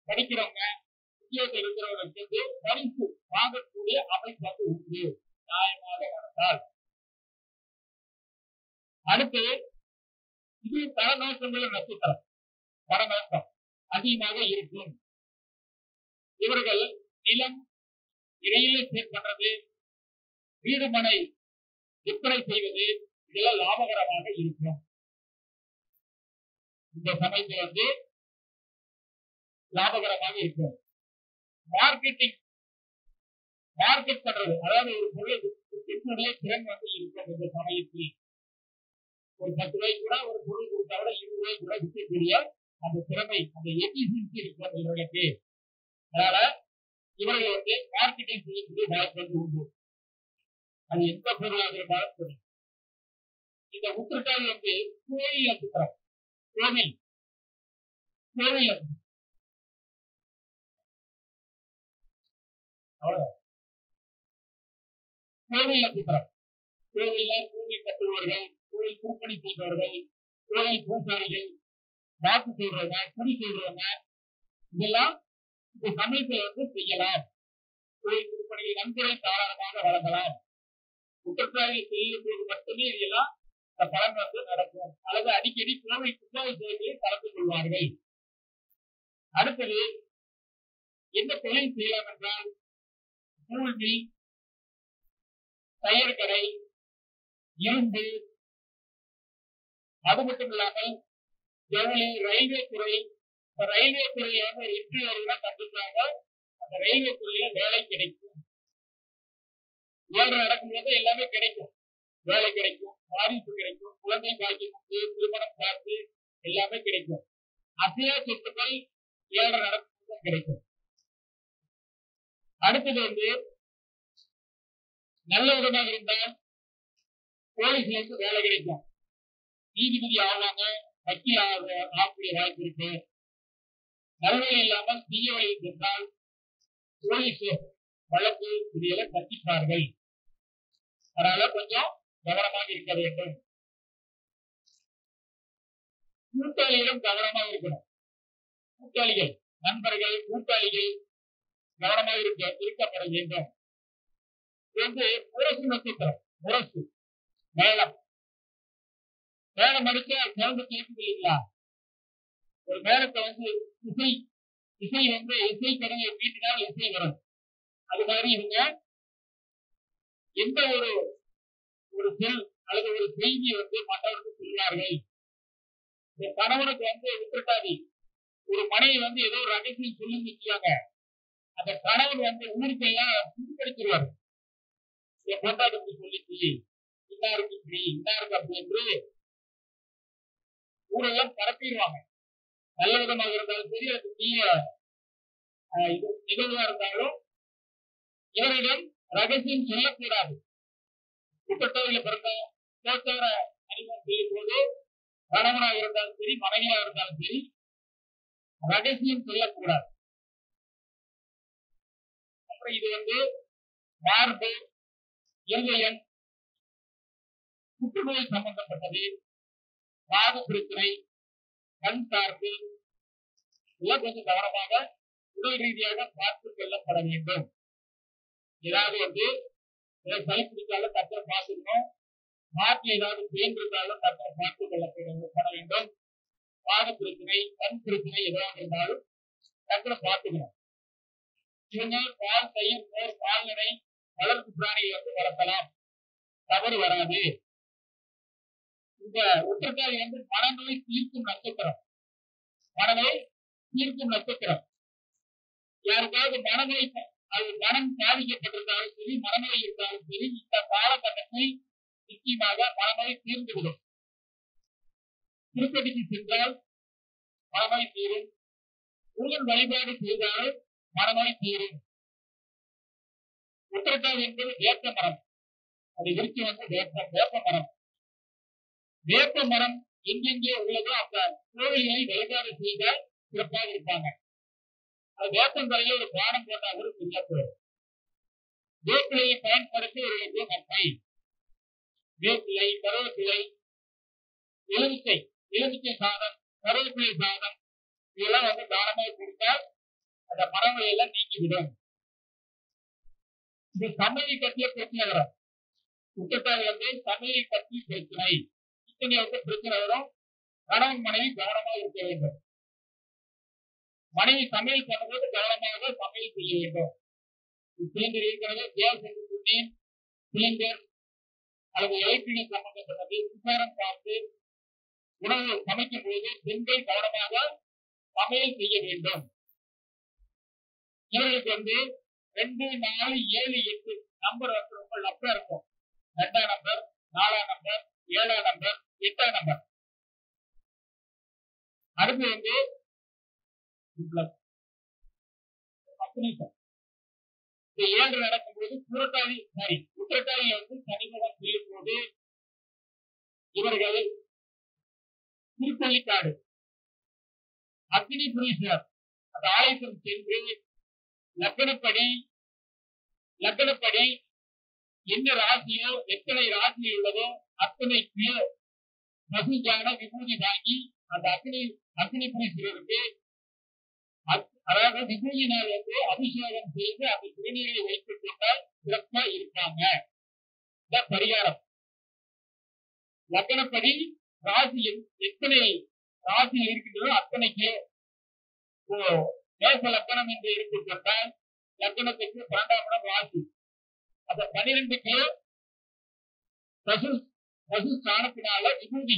படிக்கிறவங்க, உத்தியோகத்தில் இருக்கிறவங்களுக்கு வந்து பரிசு வாங்கக்கூடிய அமைப்பு வந்து உண்டு, நியாயமாக நடந்தால். அடுத்து இது பரநோக்கமுள்ள நட்சத்திரம். பரநோக்கம் அதிகமாக இருக்கும். இவர்கள் நிலம் இடையில பண்றது, வீடு மனை விற்பனை செய்வது இதெல்லாம் லாபகரமாக இருக்கும். இந்த சமயத்தில் வந்து லாபகரமாக இருக்கும். மார்க்கெட்டிங், மார்க்கெட் பண்றது, அதாவது ஒரு பொருளை விற்கக்கூடிய திறன் வந்து இருக்கும். இந்த சமயத்தில் ஒரு 10 ரூபாய்க்கு கூட ஒரு பொருள் கொடுத்தா கூட 20 ரூபாய்க்கு கூட விற்கக்கூடிய அந்த திறமை, அந்த எஃபிஷியன்சி இருக்கும் இவர்களுக்கு. அதனால இவர்கள் வந்து மார்க்கெட்டிங் செய்யக்கூடிய வாய்ப்பு உண்டு. அது எந்த பொருளாக இருந்தாலும் சரி. இந்த உத்திரட்டாதி வந்து கோவில் நட்சத்திரம். கோவில் கோவில் அவ்வளவுதான். கோவில் நட்சத்திரம். கோவில்ல கோவில் கட்டுபவர்கள், கோவில் பூப்பணி செய்பவர்கள், கோவில் பூசாரிகள், வாக்கு செய்றவங்க, குடி செய்றவங்க, இதெல்லாம் இந்த சமயத்தில் வந்து செய்யலாம். கோவில் திருப்பணியில் நன்கொடை தாராளமாக வழங்கலாம். உத்தரகாரியில் செய்யும் போது மட்டுமே இதெல்லாம் இந்த பலன் வந்து நடக்கும். அல்லது அடிக்கடி கோவில் புத்தக சேவைகளில் கலந்து கொள்வார்கள். அடுத்தது என்ன தொழில் செய்யலாம் என்றால் கூழ்மி, தயிர் கடை, இரும்பு, அது மட்டும் இல்லாமல் ஜவுளி, ரயில்வே துறை. ரயில்வே துறையில வந்து எட்டு வரைதான் கண்டிப்பாங்க அந்த ரயில்வே துறையில வேலை கிடைக்கும். வேலை நடக்கும்போது எல்லாமே கிடைக்கும். வேலை கிடைக்கும், வாரிசு கிடைக்கும், குழந்தை பாக்கியம், திருமணம் பார்த்து எல்லாமே கிடைக்கும். அசையா சொத்துக்கள் ஏழை நடக்கும்போது கிடைக்கும். அடுத்தது வந்து நல்ல விதமாக இருந்தால் போலீஸ்ல இருந்து வேலை கிடைக்கும், நீதிபதி ஆவாங்க, வக்கீல் ஆகக்கூடிய வாய்ப்பு இருக்கு. நல்வழி இல்லாமல் தீய வழியில் சென்றால் போலீஸ் வழக்கு இதையெல்லாம் கற்பிப்பார்கள். அதனால கொஞ்சம் கவனமாக இருக்க வேண்டும். கூட்டாளிகளும் கவனமாக இருக்கணும். கூட்டாளிகள், நண்பர்கள், கூட்டாளிகள் கவனமாக இருக்கப்பட வேண்டும். இது முரசு நட்சத்திரம். முரசு மேளம், மேளம் அடிச்சா சவுண்ட் கேட்குது இல்லைங்களா? ஒரு மேளத்தை இசை இசை கருவியை வீட்டினால் இசை வரும். அது மாதிரி இவங்க எந்த ஒரு சொல் அல்லது ஒரு செய்தி மற்றவருக்கு சொல்வார்கள். கணவனுக்கு விட்டுட்டாதி ஒரு மனைவி ஏதோ ஒரு ரகசியம் சொல்லி வச்சுக்காங்க, அந்த கணவன் ஊருக்கு எல்லாம் புதுப்படுத்திடுவாரு. என் பொண்டாட்டி சொல்லிச்சு, இன்னாருக்கு இப்படி இன்னாருக்கு அப்படி என்று ஊரெல்லாம் பரப்பிடுவாங்க. நல்ல விதமாக இருந்தாலும் சரி, அது தீய நிகழ்வா இருந்தாலும் இவரிடம் ரகசியம் சொல்லக்கூடாது. குற்றத்தொழில பிறந்த கோச்சார அறிமுகம் செய்யும் போது கணவனாக இருந்தாலும் சரி, மனைவியாக இருந்தாலும் சரி, ரகசியம் சொல்லக்கூடாது. அப்புறம் இது மார்பு, இருதயம், புற்றுநோய் சம்பந்தப்பட்டது, வாத பிரச்சனை, கண் சார்பு எல்லாம் கொஞ்சம் கவனமாக உடல் ரீதியாக பார்த்துக் கொள்ளப்பட வேண்டும். ஏதாவது சளி பிடித்தாலும் தக்கரை பார்த்துக்கணும். நாட்டில் ஏதாவது பெயின் இருந்தாலும் தக்கரை பார்த்துக் கொள்ளப்பட வேண்டும். வாத பிரச்சனை, கண் பிரச்சனை ஏதாவது இருந்தாலும் தக்கரை பார்த்துக்கணும். இவங்க பால், தயிர், மோர், கால்நடை வளர்ப்பு பிராணியை வளர்க்கலாம், தவறு வராது. இந்த உத்திரட்டாதி மனநோய் தீர்க்கும் நட்சத்திரம். மனநோய் தீர்க்கும் நட்சத்திரம். யாருக்காவது மனநோய், அது மனம் பாதிக்கப்பட்டிருந்தாலும் சரி, மனநோய் இருந்தாலும் சரி, இந்த காலகட்டத்தில் நிச்சயமாக மனநோய் தீர்ந்துவிடும். திருப்பதிக்கு சென்றால் மனநோய் தீரும். முருகன் வழிபாடு செய்தால் மனநோய் தீரும். உத்திரட்டாதி என்பது வேப்ப மரம். அது விருச்சி வேப்ப மரம். வேப்ப மரம் எங்கெங்கே உள்ளதோ அந்த கோவில்களை வழிபாடு செய்தால் சிறப்பாக இருப்பாங்க. அது வேப்பந்தலையில ஒரு பானம் போட்டா கூட சரியா போயிடும். வேப்பிலையை பயன்படுத்தி ஒரு நன்மை. வேப்பிலை, கருவேப்பிலை, எலுமிச்சை சாதம், கருவேப்பிலை சாதம் இதெல்லாம் தானமாக கொடுத்தால் அந்த மரங்களை எல்லாம் நீக்கிவிடும். இது சமையலை பற்றிய பிரச்சனை வரும். உத்திரட்டாதி சமையலை பற்றி பிரச்சனை, பிரச்சனை வரும். கணவன் மனைவி கவனமாக இருக்க வேண்டும். மனைவி சமையல் பண்ணும்போது கவனமாக சமையல் செய்ய வேண்டும். சிலிண்டர் இருக்கிறது, கேஸ் என்று சொன்னேன். சிலிண்டர் அல்லது எலக்ட்ரிக் சம்பந்தப்பட்டது, மின்சாரம் பார்த்து உணவு சமைக்கும் போது பெண்கள் கவனமாக சமையல் செய்ய வேண்டும். இவர்களுக்கு 2, 4, 7, 8 நம்பர் ரொம்ப லப்பா இருக்கும். 2ஆம் நம்பர், 4ஆம் நம்பர், 7ஆம் நம்பர், 8ஆம் நம்பர். அடுத்து 10 நிமிஷம். இந்த 7 நடக்கும்போது உத்திரட்டாதி சனிமுகம் செல்லும் போது இவர்கள் திருப்பள்ளிக்காடு அக்னி புரீஸ்வரர் அந்த ஆலயத்தில் சென்று லக்னப்படி என்ன ராசியோ, எத்தனை ராசியில் உள்ளதோ அத்தனை பேர் பசுஞ்சான விபூதி வாங்கி அந்த அக்னி புரீஸ்வரருக்கு, அதாவது விபூதியினால் அபிஷேகம் செய்து அந்த திருநீரை வைத்துக் கொண்டால் சிறப்பா இருக்காங்க. பரிகாரம். லக்னப்படி ராசி எத்தனை ராசியில் இருக்கின்றதோ அத்தனைக்கு மேச லக்னம் என்று எடுத்துக் கொண்டால் லக்னத்துக்கு 12ஆம் இடம் ராசி. அப்ப 12க்கு பசு ஸ்தானத்தினால விபூதி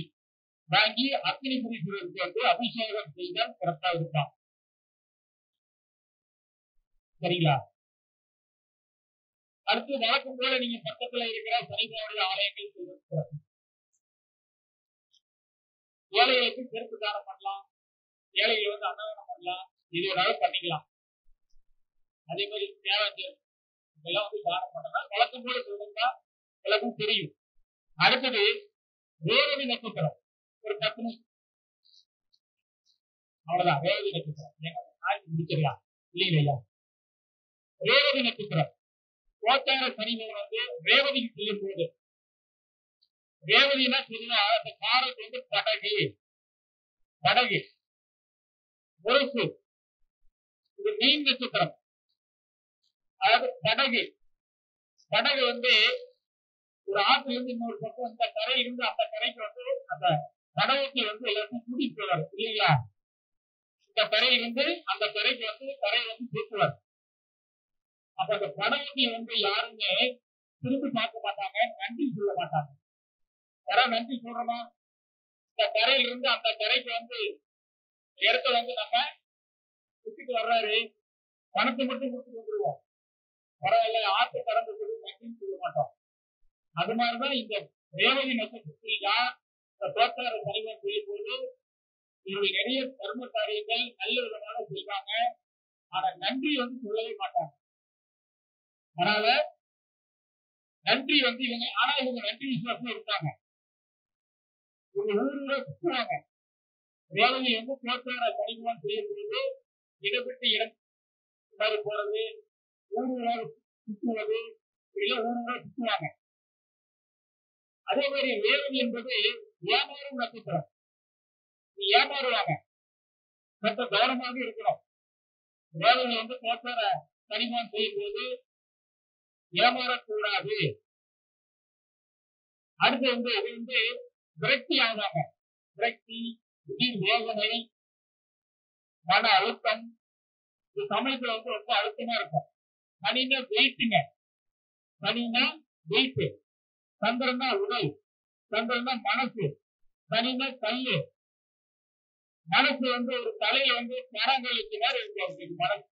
வாங்கி அக்னி புரீஸ்வரருக்கு அபிஷேகம் செய்தால் சிறப்பா இருப்பான். சரிங்களா? அடுத்து வழக்கம் போல நீங்க பக்கத்துல இருக்கிற சனிபவனுடைய ஆலயங்கள் சிறப்பு. ஏழைகளுக்கு செருப்பு தானம் பண்ணலாம், ஏழைகள் அன்னதானம் பண்ணலாம், இது ஒரு பண்ணிக்கலாம். அதே மாதிரி தேவைஞ்சர் இதெல்லாம் தானம் பண்ணலாம். வழக்கம் போல சொல்றா எல்லாருக்கும் தெரியும். அடுத்தது ரேவதி நட்சத்திரம் ஒரு 10 நிமிஷம் அவ்வளவுதான். ரேவதி நட்சத்திரம் முடிச்சிடலாம் இல்லையா? ரேவதி நட்சத்திரம் கோச்சார சனிபவன் வந்து ரேவதிக்கு செல்லும் போது, ரேவதினா சொல்லுவா அந்த காரத்து வந்து கடகு முரசு, இது மீன் நட்சத்திரம். அதாவது கடகு வந்து ஒரு ஆற்றுல இருந்து இன்னொரு பக்கம் இந்த கரை இருந்து அந்த கரைக்கு வந்து அந்த கடவுக்கு வந்து எல்லாத்தையும் கூட்டிட்டு போவார் இல்லைங்களா? இந்த கரையிலிருந்து அந்த கரைக்கு வந்து கரையை வந்து சேர்த்துவார். அப்ப அந்த கடவுக்கு வந்து யாருமே திரும்பி பார்க்க மாட்டாங்க, நன்றி சொல்ல மாட்டாங்க. யாராவது நன்றி சொல்றோமா? இந்த கரையிலிருந்து அந்த கரைக்கு வந்து இடத்த வந்து நம்ம சுத்திட்டு வர்றாரு, பணத்தை மட்டும் கொடுத்துட்டு வந்துருவோம். பரவாயில்ல, ஆற்று கடந்து சொல்லி நன்றின்னு சொல்ல மாட்டோம். அது மாதிரிதான் இந்த ரேவதி நட்சத்திரத்தில் தான் இந்த கோச்சார சனிபவன் செய்யும் போது இவர்கள் நிறைய தர்ம காரியங்கள் நல்ல விதமாக செய்வாங்க. ஆனா நன்றி வந்து சொல்லவே மாட்டாங்க. அதனால நன்றி வந்து இவங்க நன்றி விசுவாசம் இருக்காங்க. இவங்க ஊருல சுற்றுவாங்க. ரேவதி வந்து கோச்சார சனிபவன் செய்யும் பொழுது இடப்பட்டு இடம் போறது, ஊருல சுற்றுவது, இல்ல ஊருல சுற்றுவாங்க. அதே மாதிரி ரேவதி என்பது ஏமாறும் நட்சத்திரம். ஏமாறுவாங்க, சற்று கவனமாக இருக்கணும். ரேவதி வந்து கோச்சார சனிபவன் செய்யும் போது ஏமாறக்கூடாது. அடுத்து வந்து இது வந்து விரக்தி ஆகாங்க. விரக்தி, திடீர் வேதனை, மன அழுத்தம், இந்த சமயத்துல வந்து ரொம்ப அழுத்தமா இருக்கும். சனினா வெயிட்டுங்க, சனினா வெயிட்டு, சந்திரனா உடல், சந்திரனா மனசு, சனினா கல்லு. மனசு வந்து ஒரு தலையில வந்து கரங்களுக்கு நேரம் இருக்கு மனசு,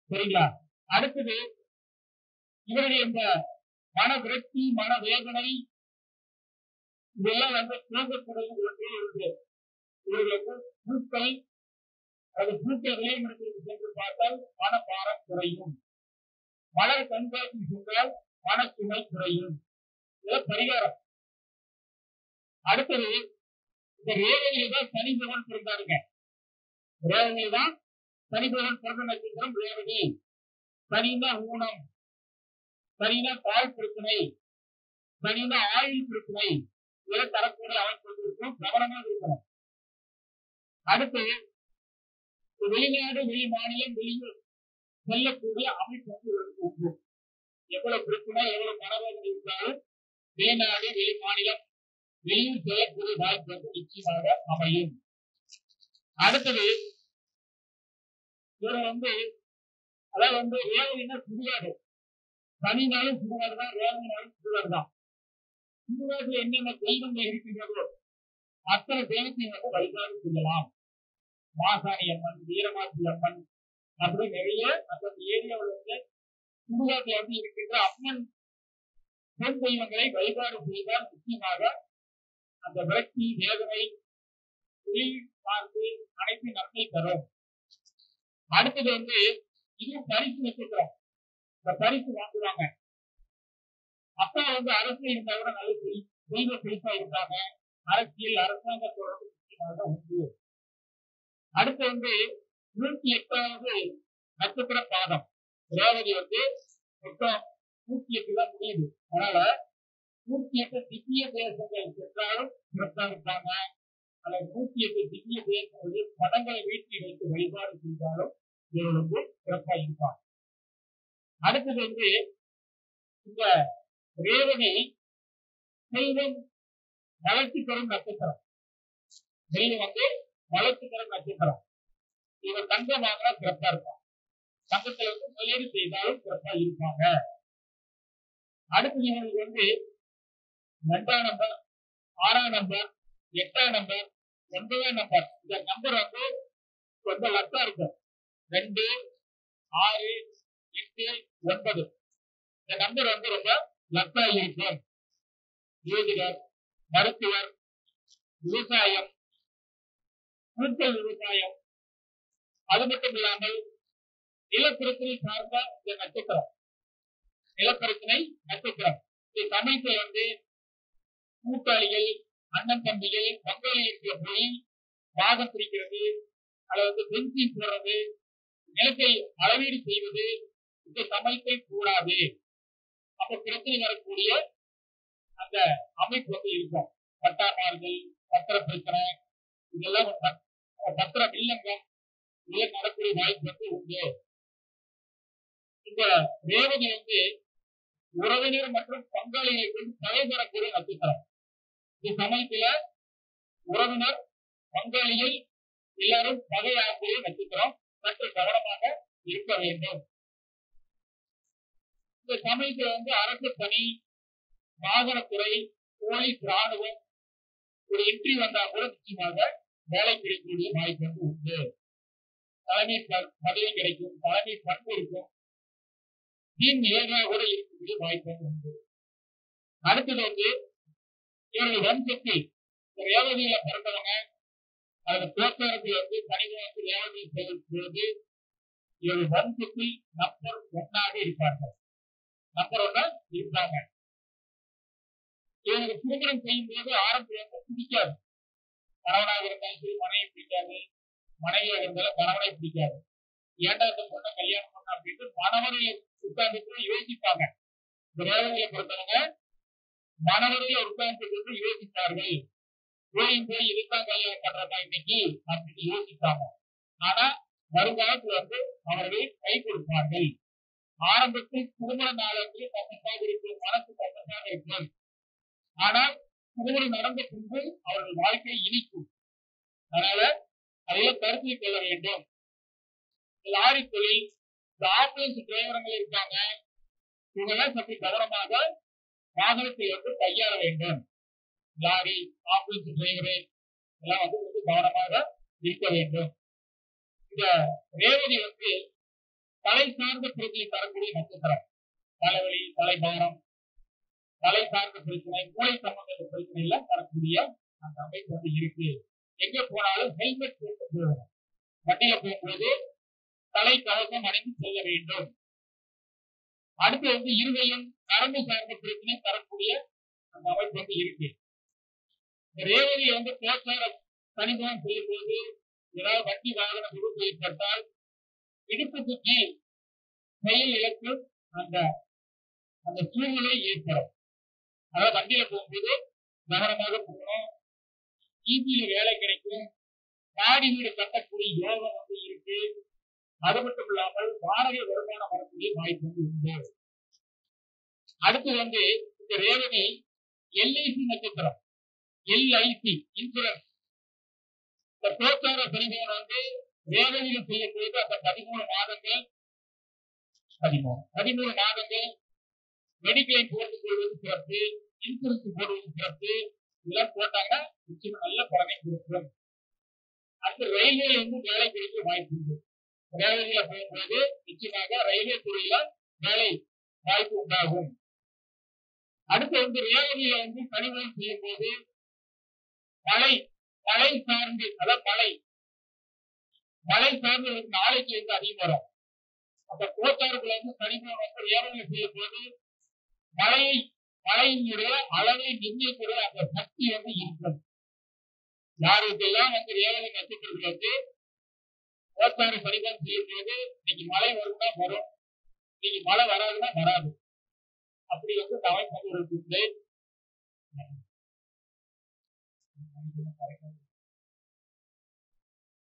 சரிங்களா? அடுத்தது இவருடைய இந்த மன விரக்தி, மன வேதனை இதெல்லாம் வந்து தூங்கக்கூடிய ஒன்றே இருக்கு. இவர்களுக்கு பூக்கள், அது பூக்கள் விளையாடுவதற்கு சென்று பார்த்தால் மனப்பாரம் குறையும். மலர் கண்காட்சி சென்றால் மனச்சுமை குறையும். இதெல்லாம் பரிகாரம். அடுத்தது இந்த ரேவதியில தான் சனிபகவான் பிறந்தாருங்க. ரேவதியில தான் சனிபகவான் பிறந்த நட்சத்திரம் ரேவதி. சனினா ஊனம், சனினா பால் பிரச்சனை, சனினா ஆயுள் பிரச்சனை, இதெல்லாம் தரக்கூடிய அமைப்பு இருக்கும். கவனமாக இருக்கணும். அடுத்து வெளிநாடு, வெளி மாநிலம், வெளியூர் செல்லக்கூடிய அமைப்பு வந்து உண்டு. எவ்வளவு பிரச்சனை, எவ்வளவு மனவேதனை இருந்தாலும் வெளிநாடு, வெளி மாநிலம், வெளியூர் செல்லக்கூடிய வாய்ப்பு வந்து நிச்சயமாக அமையும். அடுத்தது இவர் வந்து அதாவது வந்து ரேவதினா சுடுகாடு. சனினாலும் சுடுகாடு தான், ரேவதினாலும் சுடுகாடு தான். சுடுகாட்டுல என்னென்ன தெய்வங்கள் இருக்கின்றதோ அத்தனை தெய்வத்தையும் வந்து வழிபாடு செய்யலாம். மாசாணி அம்மன், வீரமாசி அம்மன், அப்படி நிறைய அந்த ஏரியாவில் வந்து சுடுகாட்டுல வந்து இருக்கின்ற அம்மன் பெண் தெய்வங்களை வழிபாடு செய்தால் முக்கியமாக அந்த விரக்தி, வேதனை, தொழில் பார்த்து அனைத்து நன்மை தரும். அடுத்தது வந்து இதுவும் பரிசு நட்சத்திரம். இந்த பரிசு வாங்குவாங்க. அப்பா வந்து அரசியல் இருந்தா கூட நல்ல தெய்வ செழிப்பா இருந்தாங்க. அரசியல், அரசாங்க தொடர்பு முக்கியமாக உண்டு. அடுத்து வந்து 108வது நட்சத்திர பாதம். ரேவதி வந்து மொத்தம் 108 தான் முடியுது. அதனால 108 திவ்ய தேசங்கள் சென்றாலும் சிறப்பாக இருப்பாங்க. அல்லது 108 திவ்ய தேசங்களில் படங்களை வீட்டில் வைத்து வழிபாடு செய்தாலும் இவர்களுக்கு சிறப்பாக இருப்பாங்க. அடுத்தது வந்து இந்த ரேவதி செல்வம் வளர்ச்சி தரும் நட்சத்திரம். செல்வம் வந்து வளர்ச்சி தரும் நட்சத்திரம். இவர் தங்கம் வாங்கினா சிறப்பா இருப்பாங்க. தங்கத்துல வந்து முதலீடு செய்தாலும் சிறப்பா இருப்பாங்க. அடுத்தது இவங்களுக்கு வந்து 2ஆம் நம்பர், 6ஆம் நம்பர், 8ஆம் நம்பர், 9ஆம் நம்பர், இந்த நம்பர் வந்து ரொம்ப லக்கா இருக்கும். 2, 6, 8, 9 இந்த நம்பர் வந்து ரொம்ப லக்கா இருக்கும். ஜோதிடர், மருத்துவர், விவசாயம், கூட்டல் விவசாயம், அது மட்டும் இல்லாமல் நிலப்பிரச்சனை சார்ந்த இந்த நட்சத்திரம், நிலப்பிரச்சனை நட்சத்திரம் இந்த சமயத்துல கூட்டாளிகள், அண்ணன் தம்பிகள், பங்காளிகளுக்கு போய் பாகம் பிரிக்கிறது, அல்லது பென்சில் போடுறது, நிலத்தை அளவீடு செய்வது இந்த சமயத்தை கூடாது. அப்ப பிரச்சனை வரக்கூடிய அந்த அமைப்பு இருக்கும். பட்டாமாறுதல், பத்திர பிரச்சனை, இதெல்லாம் பத்திர வில்லங்கம் இதெல்லாம் நடக்கூடிய வாய்ப்பு உண்டு. இந்த ரேவதி உறவினர் மற்றும் பங்காளிகளுக்கு தலை பெறக்கூடிய நட்சத்திரம். இந்த சமயத்துல உறவினர், பங்காளிகள் எல்லாரும் பகையாகக்கூடிய நட்சத்திரம். சற்று கவனமாக இருக்க வேண்டும். இந்த சமயத்துல அரசு பணி, வாகனத்துறை, போலீஸ், ராணுவம் ஒரு என்ட்ரி வந்தா கூட நிச்சயமாக வேலை கிடைக்கக்கூடிய வாய்ப்பு உண்டு. தலைமை பதவி கிடைக்கும், தலைமை பண்பு இருக்கும், டீம் லீடராக கூட இருக்கக்கூடிய வாய்ப்பு உண்டு. அடுத்தது இவர்கள் வம்சத்தில் ரேவதியில பிறந்தவங்க, அதுல போக்குவரத்துல கணிதம் ரேவதி செய்வது இவர்கள் வம்சத்தில் நம்பர் 1 இருப்பார்கள். நம்பர் 1 இருப்பாங்க. இவங்களுக்கு திருமணம் செய்யும் போது ஆரம்பத்துல பிடிக்காது. கணவனாக இருந்தாலும் சரி மனைவி பிடிக்காது, மனைவியாக இருந்தாலும் கணவனை பிடிக்காது. ஏன்டா இந்த பொண்ணை கல்யாணம் பண்ண அப்படின்னு மனவரையில உட்கார்ந்து யோசிப்பாங்க. இந்த ரேவதியை பொறுத்தவங்க மனவரையில உட்கார்ந்து யோசிப்பார்கள். போய் இதுதான் கல்யாணம் பண்றதா இன்னைக்கு அப்படின்னு யோசிப்பாங்க. ஆனா வருங்காலத்துல அவர்கள் கை கொடுப்பார்கள். ஆரம்பத்தில் திருமண நாளத்தில் கசப்பாக இருக்கும், மனசு கசப்பாக இருக்கும். ஆனால் திருமணம் நடந்த பின்பு அவர்கள் வாழ்க்கை இனிக்கும். அதனால அதையும் கருத்தில் கொள்ள வேண்டும். லாரி தொழில், இந்த ஆம்புலன்ஸ் டிரைவர்கள் இருக்காங்க, இவங்கெல்லாம் சற்று கவனமாக வாகனத்தை கையாள வேண்டும். லாரி, ஆம்புலன்ஸ் டிரைவரு எல்லாம் கவனமாக இருக்க வேண்டும். இந்த ரேவதி தலை சார்ந்த பிரச்சனை தரக்கூடிய நட்சத்திரம். தலைவலி, தலைபாரம், தலை சார்ந்த பிரச்சனை, மூளை சம்பந்த பிரச்சனை எல்லாம் தரக்கூடிய அந்த அமைப்பு இருக்கு. எங்க போனாலும் ஹெல்மெட் போட்டு போகணும். வண்டியில போகும்போது தலை கவசம் அணிந்து செல்ல வேண்டும். அடுத்து இருதயம், நரம்பு சார்ந்த பிரச்சனை தரக்கூடிய அந்த அமைப்பு இருக்கு. ரேவதி போக்குவர கணிதம் செய்யும் போது ஏதாவது வண்டி வாகன விபத்து ஏற்பட்டால் இடுப்புக்கு கீழ் செயல் இழப்பு அந்த சூழ்நிலை ஏற்படும். அதாவது வண்டியில போகும்போது கவனமாக போகணும். ஈபியில வேலை கிடைக்கும், மாடி வீடு கட்டக்கூடிய யோகம் இருக்கு. அது மட்டும் இல்லாமல் வாடகை வருமானம் வரக்கூடிய வாய்ப்பு உண்டு. அடுத்து இந்த ரேவதி எல்ஐசி நட்சத்திரம். LIC insurance. இந்த போக்குவர பரிமாணம் ரேவதியில் செய்யக்கூடிய அந்த 13 மாதங்கள் மெடிக்கலை போட்டுக் கொள்வது சிறப்பு, இன்சூரன்ஸ் போடுவது சிறப்பு. இதெல்லாம் போட்டாங்கன்னா நிச்சயம் நல்ல பலனை கொடுக்கும். அடுத்து ரயில்வே வேலை கிடைக்க வாய்ப்பு உண்டு. ரேவதியில போகும்போது நிச்சயமாக ரயில்வே துறையில வேலை வாய்ப்பு உண்டாகும். அடுத்து ரேவதியில கணிதம் செய்யும் போது மழை சார்ந்து, அதாவது மழை சார்ந்து நாளைக்கு அதிகம் வரும். அப்ப போக்குவரத்துல கணிதம் ரேவதியில செய்யும் போது மழையினுடைய அளவை நிர்ணயிக்கிற அந்த சக்தி இருக்கும். யாருக்கெல்லாம் ரேவதி நட்சத்திரத்துக்கு போக்குவரத்து கணிதம் செய்யும் போது இன்னைக்கு மழை வரும்னா வரும், இன்னைக்கு மழை வராதுன்னா வராது. அப்படி அமைப்பு இருக்கு.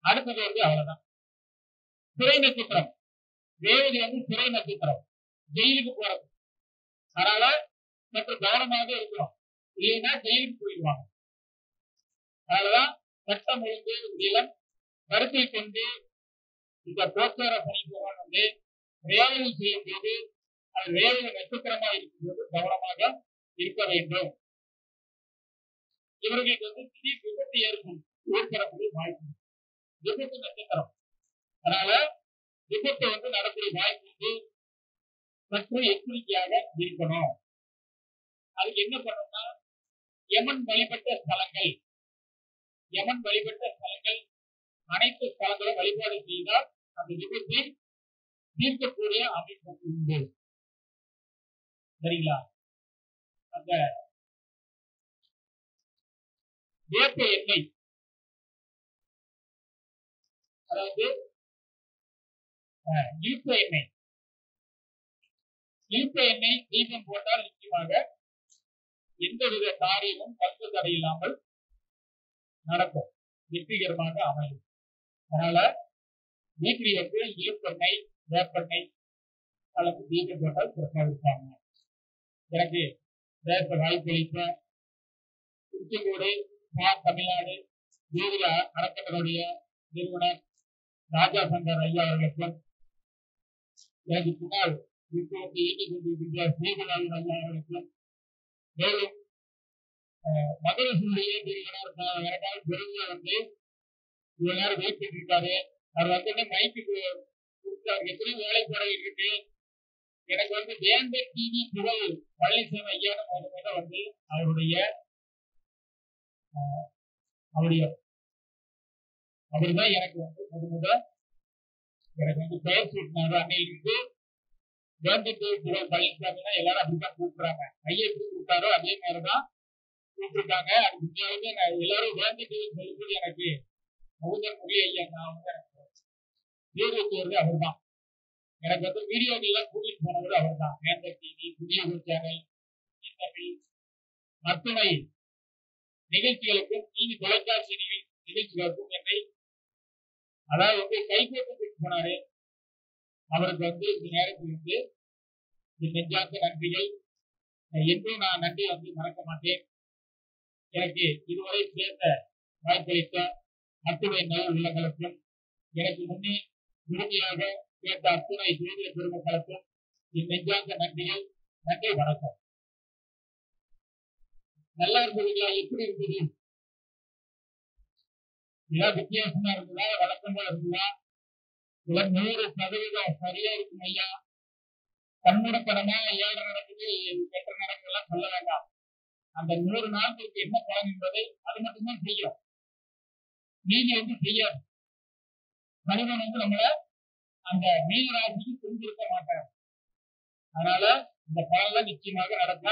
அடுத்தது அவ்வளவுதான். சிறை நட்சத்திரம். ரேவதி சிறை நட்சத்திரம், ஜெயிலுக்கு போறது. அதனால சற்று கவனமாக இருக்கிறோம், இல்லைன்னா ஜெயிலுக்கு போயிடுவாங்க. அதனாலதான் சட்டம் ஒழுங்கு இதெல்லாம் கருத்தில் கொண்டு இந்த போக்குவர பணி ரேவதி செய்யும் போது அது ரேவதி நட்சத்திரமா இருக்கும்போது கவனமாக இருக்க வேண்டும். இவர்களுக்கு திடீர் விபத்து ஏற்படக்கூடிய வாய்ப்பு. விபத்து நட்சத்திரம், அதனால விபத்து நடக்கூடிய வாய்ப்பு சற்று எச்சரிக்கையாக இருக்கணும். அதுக்கு என்ன பண்ணணும்னா யமன் வழிபட்ட ஸ்தலங்கள் அனைத்து ஸ்தலங்களும் வழிபாடு செய்தால் அந்த விபத்தை தீர்க்கக்கூடிய அமைப்பு உண்டு. சரிங்களா? அந்த வேப்ப எண்ணெய், அதாவது இழுப்ப எண்ணெய், இழுப்ப எண்ணெய் தீபம் போட்டால் நிச்சயமாக எந்தவித காரியமும் கருத்து தடை இல்லாமல் நடக்கும், வெற்றிகரமாக அமையும். அதனால வீட்டில் வந்து இழுப்பெண்ணெய் வேப்பெண்ணெய் கலந்து தீபம் போட்டால் சிறப்பாக இருப்பாங்க. எனக்கு பேச வாய்ப்பளித்த திருச்செங்கோடு தமிழ்நாடு ஜோதிட அறக்கட்டளையுடைய நிறுவனர் ராஜா சங்கர் ஐயா அவர்களுக்கும், எனக்கு பின்னால் இப்போது இயக்கிக் கொண்டிருக்கின்ற சேதுராஜன் ஐயா அவர்களுக்கும், மேலும் மதுரசுடைய நிறுவனர் எனக்காக பெருமையா வந்து இவ்வளவு நேரம் வெயிட் பண்ணிருக்காரு. அவர் வந்து மைக்கு கொடுத்தாரு. எத்தனை வேலைப்பாடு இருக்கு. எனக்கு வந்து வேந்தர் டிவி புகழ் பழனிசாமி ஐயா வந்து அவர்தான் எனக்கு வந்து எனக்கு வந்து பெயர் சூட்டினாரு. அன்னையிலிருந்து வேந்தர் டிவி புகழ் பழனிசாமினா எல்லாரும் அப்படித்தான் கூப்பிடுறாங்க. ஐயா எப்படி கூப்பிட்டாரோ அதே மாதிரிதான் கூப்பிட்டுருக்காங்க. அது முன்னாலுமே எல்லாரும் வேந்தர் டிவி சொல்லும்போது எனக்கு முகுந்தர் முரளி ஐயா நான் வந்து எனக்கு பேர் வச்சது அவர் தான். எனக்கு வந்து வீடியோக்கெல்லாம் கூட்டிட்டு போனவர் அவர் தான். வேந்தர் டிவி, புதிய சேனல், அத்துணை நிகழ்ச்சிகளுக்கும் டிவி தொலைக்காட்சி நிகழ்ச்சிகளுக்கும் என்னை அதாவது வந்து கைகோட்டு போனாரு. அவருக்கு வந்து இந்த நேரத்தில் வந்து நெஞ்சார்ந்த நன்றிகள். என்றும் நான் நன்றி வந்து மறக்க மாட்டேன். எனக்கு இதுவரை பேச வாய்ப்பளித்த அத்துணை நல்ல உள்ளங்களுக்கும், எனக்கு முன்னே முழுமையாக கேட்ட அத்துணை ஜோதிட பெருமக்களுக்கும் என் நெஞ்சார்ந்த நன்றிகள். நன்றி, வணக்கம். நல்லா இருந்ததுங்களா? எப்படி இருந்தது? ஏதாவது வித்தியாசமா இருந்ததா? வழக்கம் போல இருந்ததா? 100% சரியா இருக்கும் ஐயா. கண்மூடத்தனமா ஏழரை நடக்குது, எட்டு நடக்குதெல்லாம் சொல்ல வேண்டாம். அந்த 100 நாட்களுக்கு என்ன பலன் என்பதை அது மட்டும்தான் செய்யும். நீதி வந்து செய்யாது. மனிதன் வந்து நம்மள அந்த மீனராசிக்கு புரிஞ்சிருக்க மாட்டார். அதனால இந்த பலன்ல நிச்சயமாக நடக்க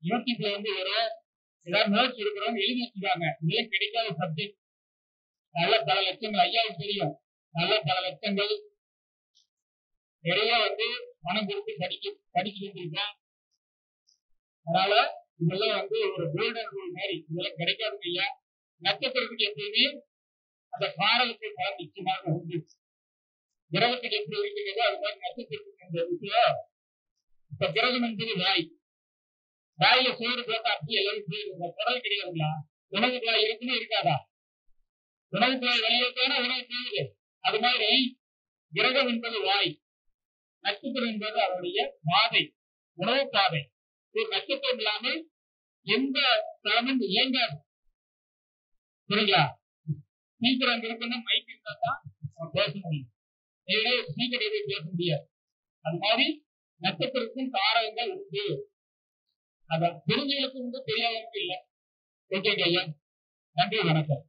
யூடியூப்ல வந்து ஏதாவது நோட்ஸ் இருக்கிறவங்க எழுதி வச்சுக்காங்க. இதெல்லாம் கிடைக்காத சப்ஜெக்ட். நல்ல பல லட்சங்கள் ஐயாவுக்கு தெரியும். நல்ல பல லட்சங்கள் நிறைய வந்து மனம் கொடுத்து படிச்சுட்டு இருக்கேன். அதனால இதெல்லாம் வந்து ஒரு கோல்டன் ரூல் மாதிரி. இதெல்லாம் கிடைக்காதுங்க ஐயா. நட்சத்திரத்துக்கு எப்பயுமே அந்த காரகத்தை பலன் நிச்சயமாக உண்டு. கிரகத்துக்கு எப்படி இருக்கிறதோ அது மாதிரி நட்சத்திரத்துக்கு இந்த விஷயம். இப்ப கிரகம் என்பது வாய். வாயில சோறு போட்டா அப்படி எல்லாரும் போயிருங்க. குடல் கிடையாதுங்களா? உணவு குழாய் இருக்குன்னு இருக்காதா? உணவு குழாய் வெளியேற்றான உணவு போகுது. அது மாதிரி கிரகம் என்பது வாய், நட்சத்திரம் என்பது அவருடைய பாதை, உணவு பாதை. ஒரு நட்சத்திரம் இல்லாமல் எந்த தளமும் இயங்காது. சரிங்களா? ஸ்பீக்கர் அங்க இருக்கணும், மைக் இருந்தா தான் பேச முடியும். ஸ்பீக்கர் எதுவும் பேச முடியாது. அது மாதிரி நட்சத்திரத்தின் காரகங்கள் உண்டு. அத தெரிஞ்சவங்களுக்கு உண்டு, தெரியாதவங்களுக்கு இல்லை. ஓகேங்க ஐயா, நன்றி, வணக்கம்.